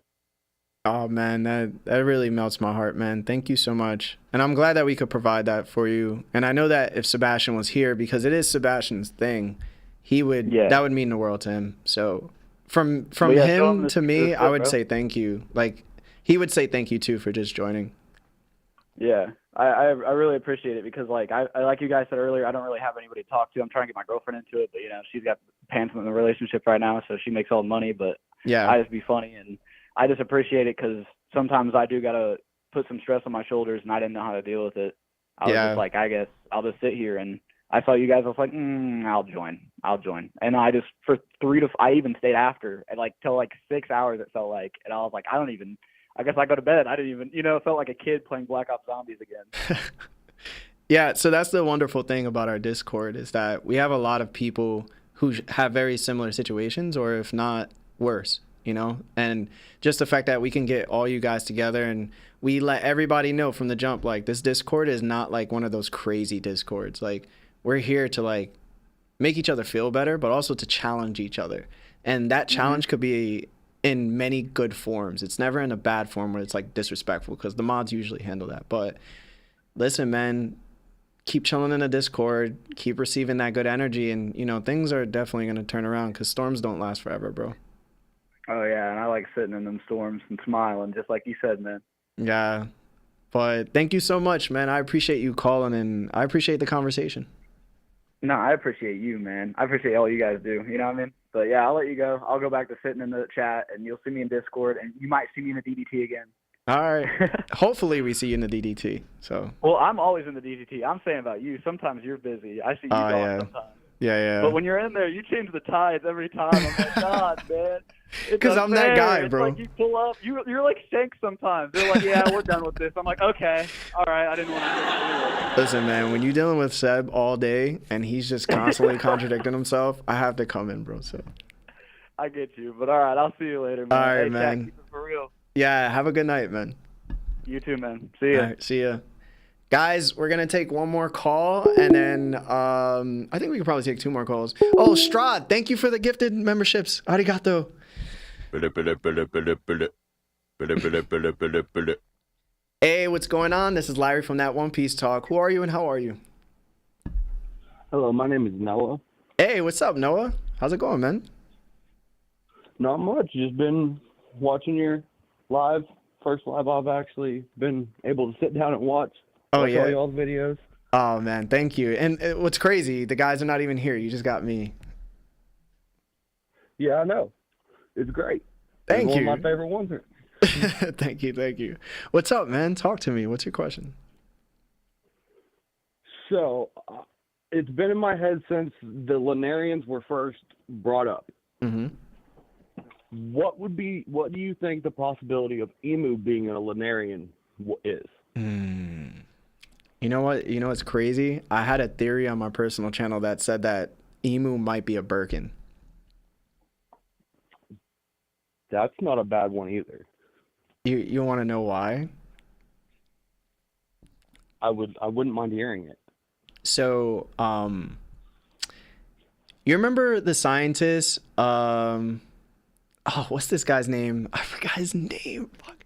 Oh man, that really melts my heart, man. Thank you so much. And I'm glad that we could provide that for you. And I know that if Sebastian was here, because it is Sebastian's thing, that would mean the world to him. So from him to me, I would say thank you. Like he would say thank you too for just joining. Yeah, I really appreciate it because like I like you guys said earlier, I don't really have anybody to talk to. I'm trying to get my girlfriend into it, but she's got pants in the relationship right now, so she makes all the money. But I just be funny, and I just appreciate it because sometimes I do gotta put some stress on my shoulders, and I didn't know how to deal with it. I was just like, I guess I'll just sit here, and I saw you guys. I was like, I'll join, and I just I even stayed after and like till like 6 hours it felt like, and I was like, I guess I go to bed. I didn't even, it felt like a kid playing Black Ops Zombies again. Yeah, so that's the wonderful thing about our Discord is that we have a lot of people who have very similar situations, or if not worse, and just the fact that we can get all you guys together and we let everybody know from the jump, like this Discord is not like one of those crazy Discords. Like we're here to like make each other feel better, but also to challenge each other. And that challenge could be in many good forms. It's never in a bad form where it's like disrespectful because the mods usually handle that. But listen, man, keep chilling in the Discord, keep receiving that good energy, and things are definitely going to turn around because storms don't last forever, bro. Oh yeah, and I like sitting in them storms and smiling just like you said, man. Yeah, but thank you so much, man. I appreciate you calling, and I appreciate the conversation. No, I appreciate you, man. I appreciate all you guys do, you know what I mean? But yeah, I'll let you go. I'll go back to sitting in the chat, and you'll see me in Discord, and you might see me in the DDT again. All right. Hopefully we see you in the DDT. So. Well, I'm always in the DDT. I'm saying about you. Sometimes you're busy. I see you going sometimes. Yeah. But when you're in there, you change the tides every time. I'm like, God, man. Because I'm that guy, bro. It's like you pull up. You're like Shanks sometimes. They're like, yeah, we're done with this. I'm like, okay. All right. I didn't want to. Listen, man, when you're dealing with Seb all day and he's just constantly contradicting himself, I have to come in, bro. So. I get you. But all right, I'll see you later, man. All right, hey, man. Shaq, keep it for real. Yeah, have a good night, man. You too, man. See ya. All right, see ya. Guys, we're going to take one more call, and then I think we could probably take 2 more calls. Oh, Strod, thank you for the gifted memberships. Arigato. Hey, what's going on? This is Larry from That One Piece Talk. Who are you and how are you? Hello, my name is Noah. Hey, what's up, Noah? How's it going, man? Not much. Just been watching your first live I've actually been able to sit down and watch. Oh, All yeah. y'all's videos. Oh, man, thank you. And what's crazy, the guys are not even here. You just got me. Yeah, I know. It's great. Thank it's you. One of my favorite ones. Thank you. What's up, man? Talk to me. What's your question? So, it's been in my head since the Lunarians were first brought up. Mm-hmm. What do you think the possibility of Emu being a Lunarian is? You know what? You know what's crazy? I had a theory on my personal channel that said that Emu might be a Birkin. That's not a bad one either. You want to know why? I wouldn't mind hearing it. So, you remember the scientist? What's this guy's name? I forgot his name. Fuck.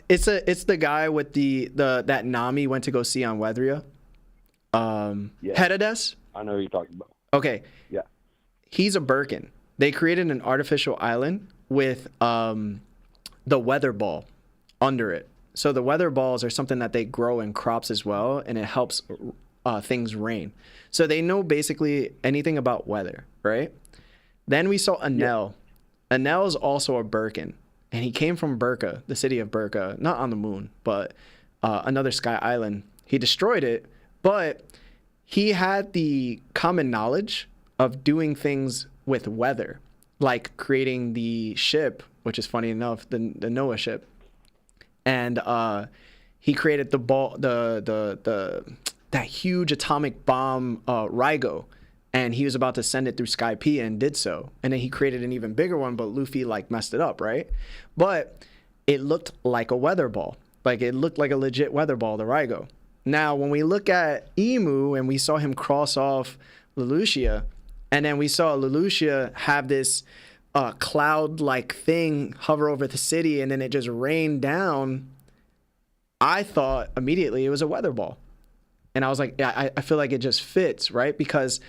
It's the guy with that Nami went to go see on Weathria. Yeah. Herodes? I know who you're talking about. Okay. Yeah. He's a Birkin. They created an artificial island with the weather ball under it. So the weather balls are something that they grow in crops as well, and it helps things rain. So they know basically anything about weather, right? Then we saw Enel. Yeah. Enel is also a Birkin, and he came from Burka, the city of Burka, not on the moon, but another sky island. He destroyed it, but he had the common knowledge of doing things with weather, like creating the ship, which is funny enough, the Noah ship. And he created the ball, that huge atomic bomb, Ryugo, and he was about to send it through Skypiea and did so. And then he created an even bigger one, but Luffy messed it up, right? But it looked like a weather ball. Like it looked like a legit weather ball, the Ryugo. Now, when we look at Emu and we saw him cross off Lelouchia, and then we saw Lelouchia have this cloud-like thing hover over the city, and then it just rained down, I thought immediately it was a weather ball. And I was like, I feel like it just fits, right? Because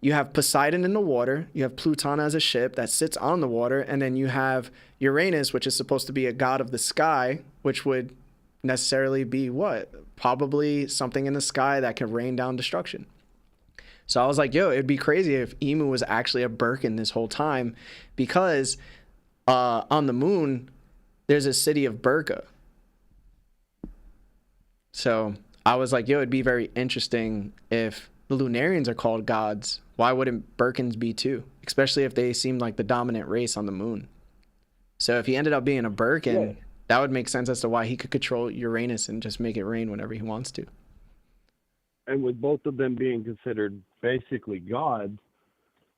you have Poseidon in the water, you have Pluton as a ship that sits on the water, and then you have Uranus, which is supposed to be a god of the sky, which would necessarily be what? Probably something in the sky that can rain down destruction. So I was like, yo, it'd be crazy if Emu was actually a Birkin this whole time, because on the moon, there's a city of Burka. So I was like, yo, it'd be very interesting if the Lunarians are called gods. Why wouldn't Birkins be too? Especially if they seem like the dominant race on the moon. So if he ended up being a Birkin, yeah, that would make sense as to why he could control Uranus and just make it rain whenever he wants to. And with both of them being considered basically gods,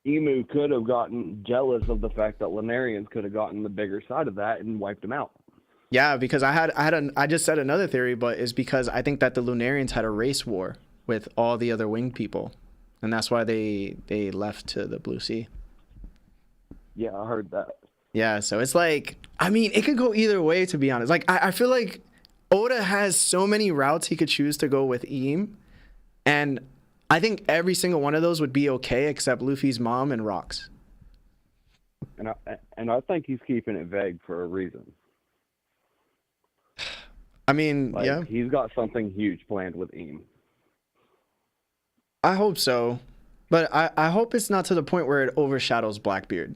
Emu could have gotten jealous of the fact that Lunarians could have gotten the bigger side of that and wiped him out. Yeah, because I just said another theory, but it's because I think that the Lunarians had a race war with all the other winged people, and that's why they left to the Blue Sea. Yeah, I heard that. Yeah, so it's like, I mean, it could go either way, to be honest. Like, I feel like Oda has so many routes he could choose to go with Eam, and I think every single one of those would be okay except Luffy's mom and Rocks. And I think he's keeping it vague for a reason. I mean, yeah. He's got something huge planned with Eam. I hope so. But I hope it's not to the point where it overshadows Blackbeard.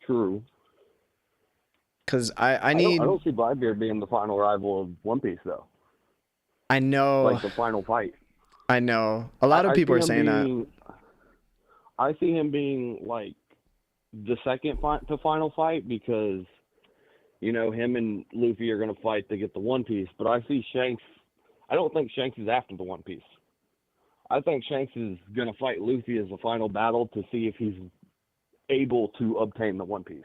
True. Because I need... I don't see Blackbeard being the final rival of One Piece, though. I know. Like the final fight. I know. A lot of people are saying that. I see him being, like, the second to final fight because, you know, him and Luffy are going to fight to get the One Piece. But I see Shanks... I don't think Shanks is after the One Piece. I think Shanks is gonna fight Luffy as the final battle to see if he's able to obtain the One Piece.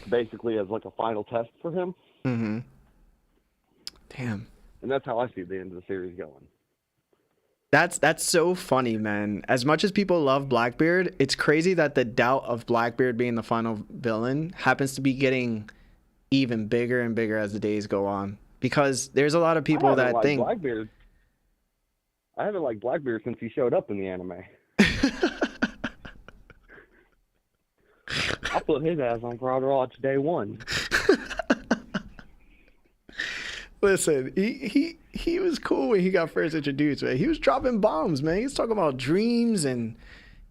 Basically, as like a final test for him. Mm-hmm. Damn. And that's how I see the end of the series going. That's so funny, man. As much as people love Blackbeard, it's crazy that the doubt of Blackbeard being the final villain happens to be getting even bigger and bigger as the days go on. Because there's a lot of people that think Blackbeard. I haven't liked Blackbeard since he showed up in the anime. I put his ass on Frog Watch day one. Listen, he was cool when he got first introduced, man. He was dropping bombs, man. He was talking about dreams and,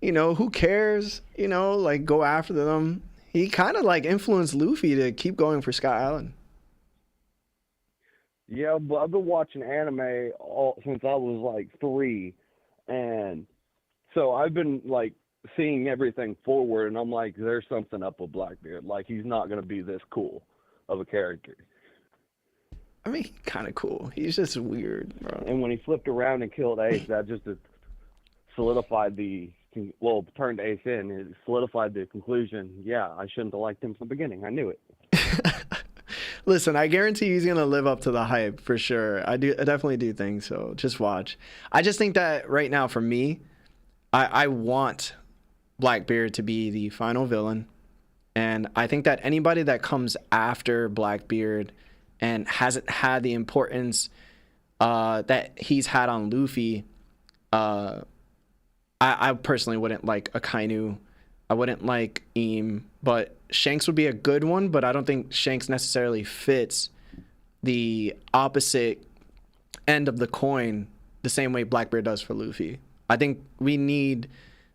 you know, who cares? You know, like, go after them. He kind of, like, influenced Luffy to keep going for Sky Island. Yeah, but I've been watching anime since I was, like, 3. And so I've been, like, seeing everything forward, and I'm like, there's something up with Blackbeard. Like, he's not going to be this cool of a character. I mean, kind of cool. He's just weird, bro. And when he flipped around and killed Ace, that just solidified turned Ace in. It solidified the conclusion, yeah, I shouldn't have liked him from the beginning. I knew it. Listen, I guarantee he's going to live up to the hype for sure. I definitely do think so. Just watch. I just think that right now for me, I want Blackbeard to be the final villain. And I think that anybody that comes after Blackbeard and hasn't had the importance that he's had on Luffy, I personally wouldn't like Akainu. I wouldn't like 𝐸, but Shanks would be a good one, but I don't think Shanks necessarily fits the opposite end of the coin the same way Blackbeard does for Luffy. I think we need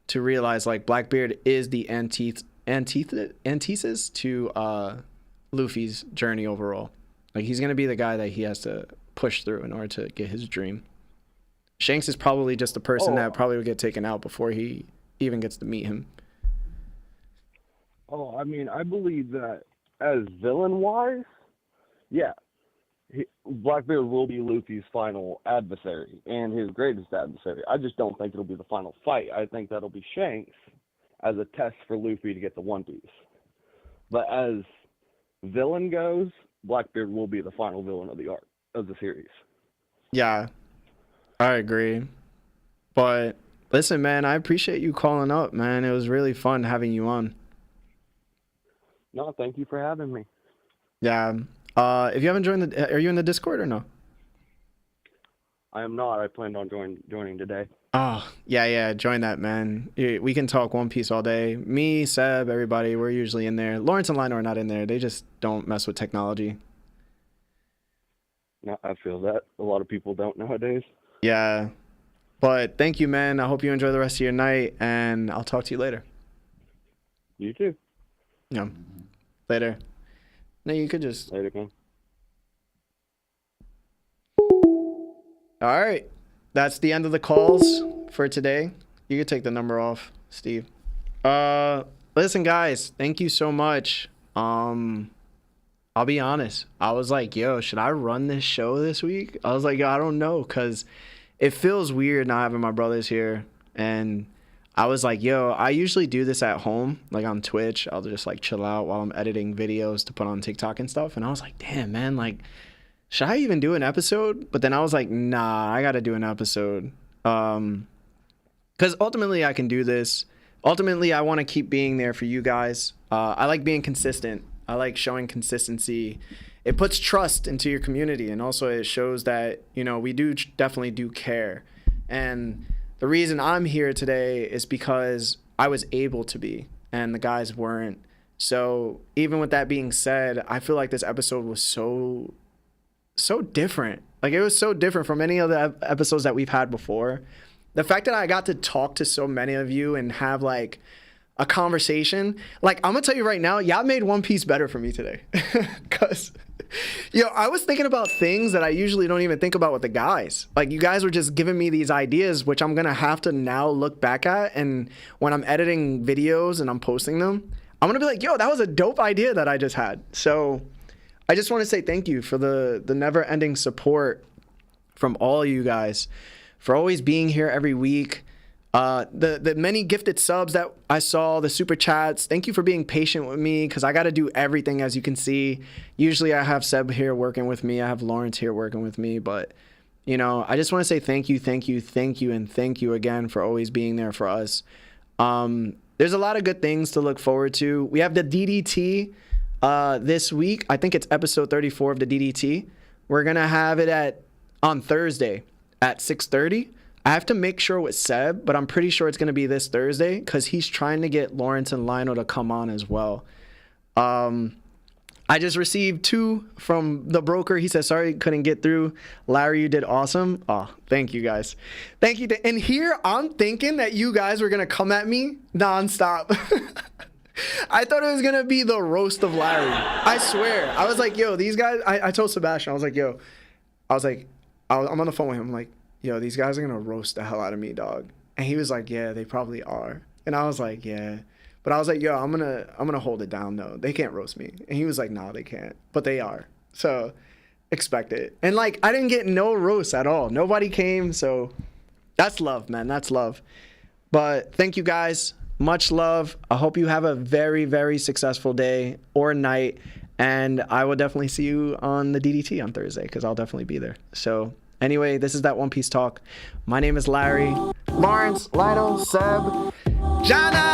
to realize, like, Blackbeard is the antithesis to Luffy's journey overall. Like, he's going to be the guy that he has to push through in order to get his dream. Shanks is probably just the person that probably would get taken out before he even gets to meet him. Oh, I mean, I believe that as villain-wise, yeah, Blackbeard will be Luffy's final adversary and his greatest adversary. I just don't think it'll be the final fight. I think that'll be Shanks as a test for Luffy to get the One Piece. But as villain goes, Blackbeard will be the final villain of the arc of the series. Yeah, I agree. But listen, man, I appreciate you calling up, man. It was really fun having you on. No, thank you for having me. Yeah. If you haven't joined are you in the Discord or no? I am not. I planned on joining today. Oh, yeah, join that, man. We can talk One Piece all day. Me, Seb, everybody, we're usually in there. Lawrence and Lino are not in there. They just don't mess with technology. No, I feel that. A lot of people don't nowadays. Yeah. But thank you, man. I hope you enjoy the rest of your night, and I'll talk to you later. You too. Yeah. Later. No, you could just... Later, man. All right. That's the end of the calls for today. You can take the number off, Steve. Listen, guys, thank you so much. I'll be honest. I was like, yo, should I run this show this week? I was like, yo, I don't know, because it feels weird not having my brothers here. And I was like, yo, I usually do this at home, like on Twitch. I'll just like chill out while I'm editing videos to put on TikTok and stuff. And I was like, damn, man, like, should I even do an episode? But then I was like, nah, I got to do an episode. Because ultimately I can do this. Ultimately, I want to keep being there for you guys. I like being consistent. I like showing consistency. It puts trust into your community. And also it shows that, you know, we do definitely do care. And the reason I'm here today is because I was able to be and the guys weren't. So even with that being said, I feel like this episode was so different. Like, it was so different from any other episodes that we've had before. The fact that I got to talk to so many of you and have like a conversation, like, I'm gonna tell you right now, y'all made One Piece better for me today. Because, you know, I was thinking about things that I usually don't even think about with the guys. Like, you guys were just giving me these ideas, which I'm gonna have to now look back at. And when I'm editing videos and I'm posting them, I'm gonna be like, yo, that was a dope idea that I just had. So I just want to say thank you for the never-ending support from all you guys, for always being here every week. The many gifted subs that I saw, the super chats. Thank you for being patient with me, because I got to do everything, as you can see. Usually I have Seb here working with me. I have Lawrence here working with me. But, you know, I just want to say thank you, and thank you again for always being there for us. There's a lot of good things to look forward to. We have the DDT this week. I think it's episode 34 of the DDT. We're going to have it on Thursday at 6:30. I have to make sure with Seb, but I'm pretty sure it's going to be this Thursday, because he's trying to get Lawrence and Lionel to come on as well. I just received 2 from the broker. He said, sorry, couldn't get through. Larry, you did awesome. Oh, thank you guys. Thank you. And here I'm thinking that you guys were going to come at me nonstop. I thought it was going to be the roast of Larry. I swear. I was like, yo, these guys, I told Sebastian, I was like, I'm on the phone with him. I'm like, yo, these guys are going to roast the hell out of me, dog. And he was like, yeah, they probably are. And I was like, yeah. But I was like, yo, I'm gonna hold it down, though. They can't roast me. And he was like, nah, they can't. But they are. So expect it. And, like, I didn't get no roast at all. Nobody came. So that's love, man. That's love. But thank you, guys. Much love. I hope you have a very, very successful day or night. And I will definitely see you on the DDT on Thursday, because I'll definitely be there. So anyway, this is that One Piece Talk. My name is Larry. Lawrence, Lionel, Seb, Jana.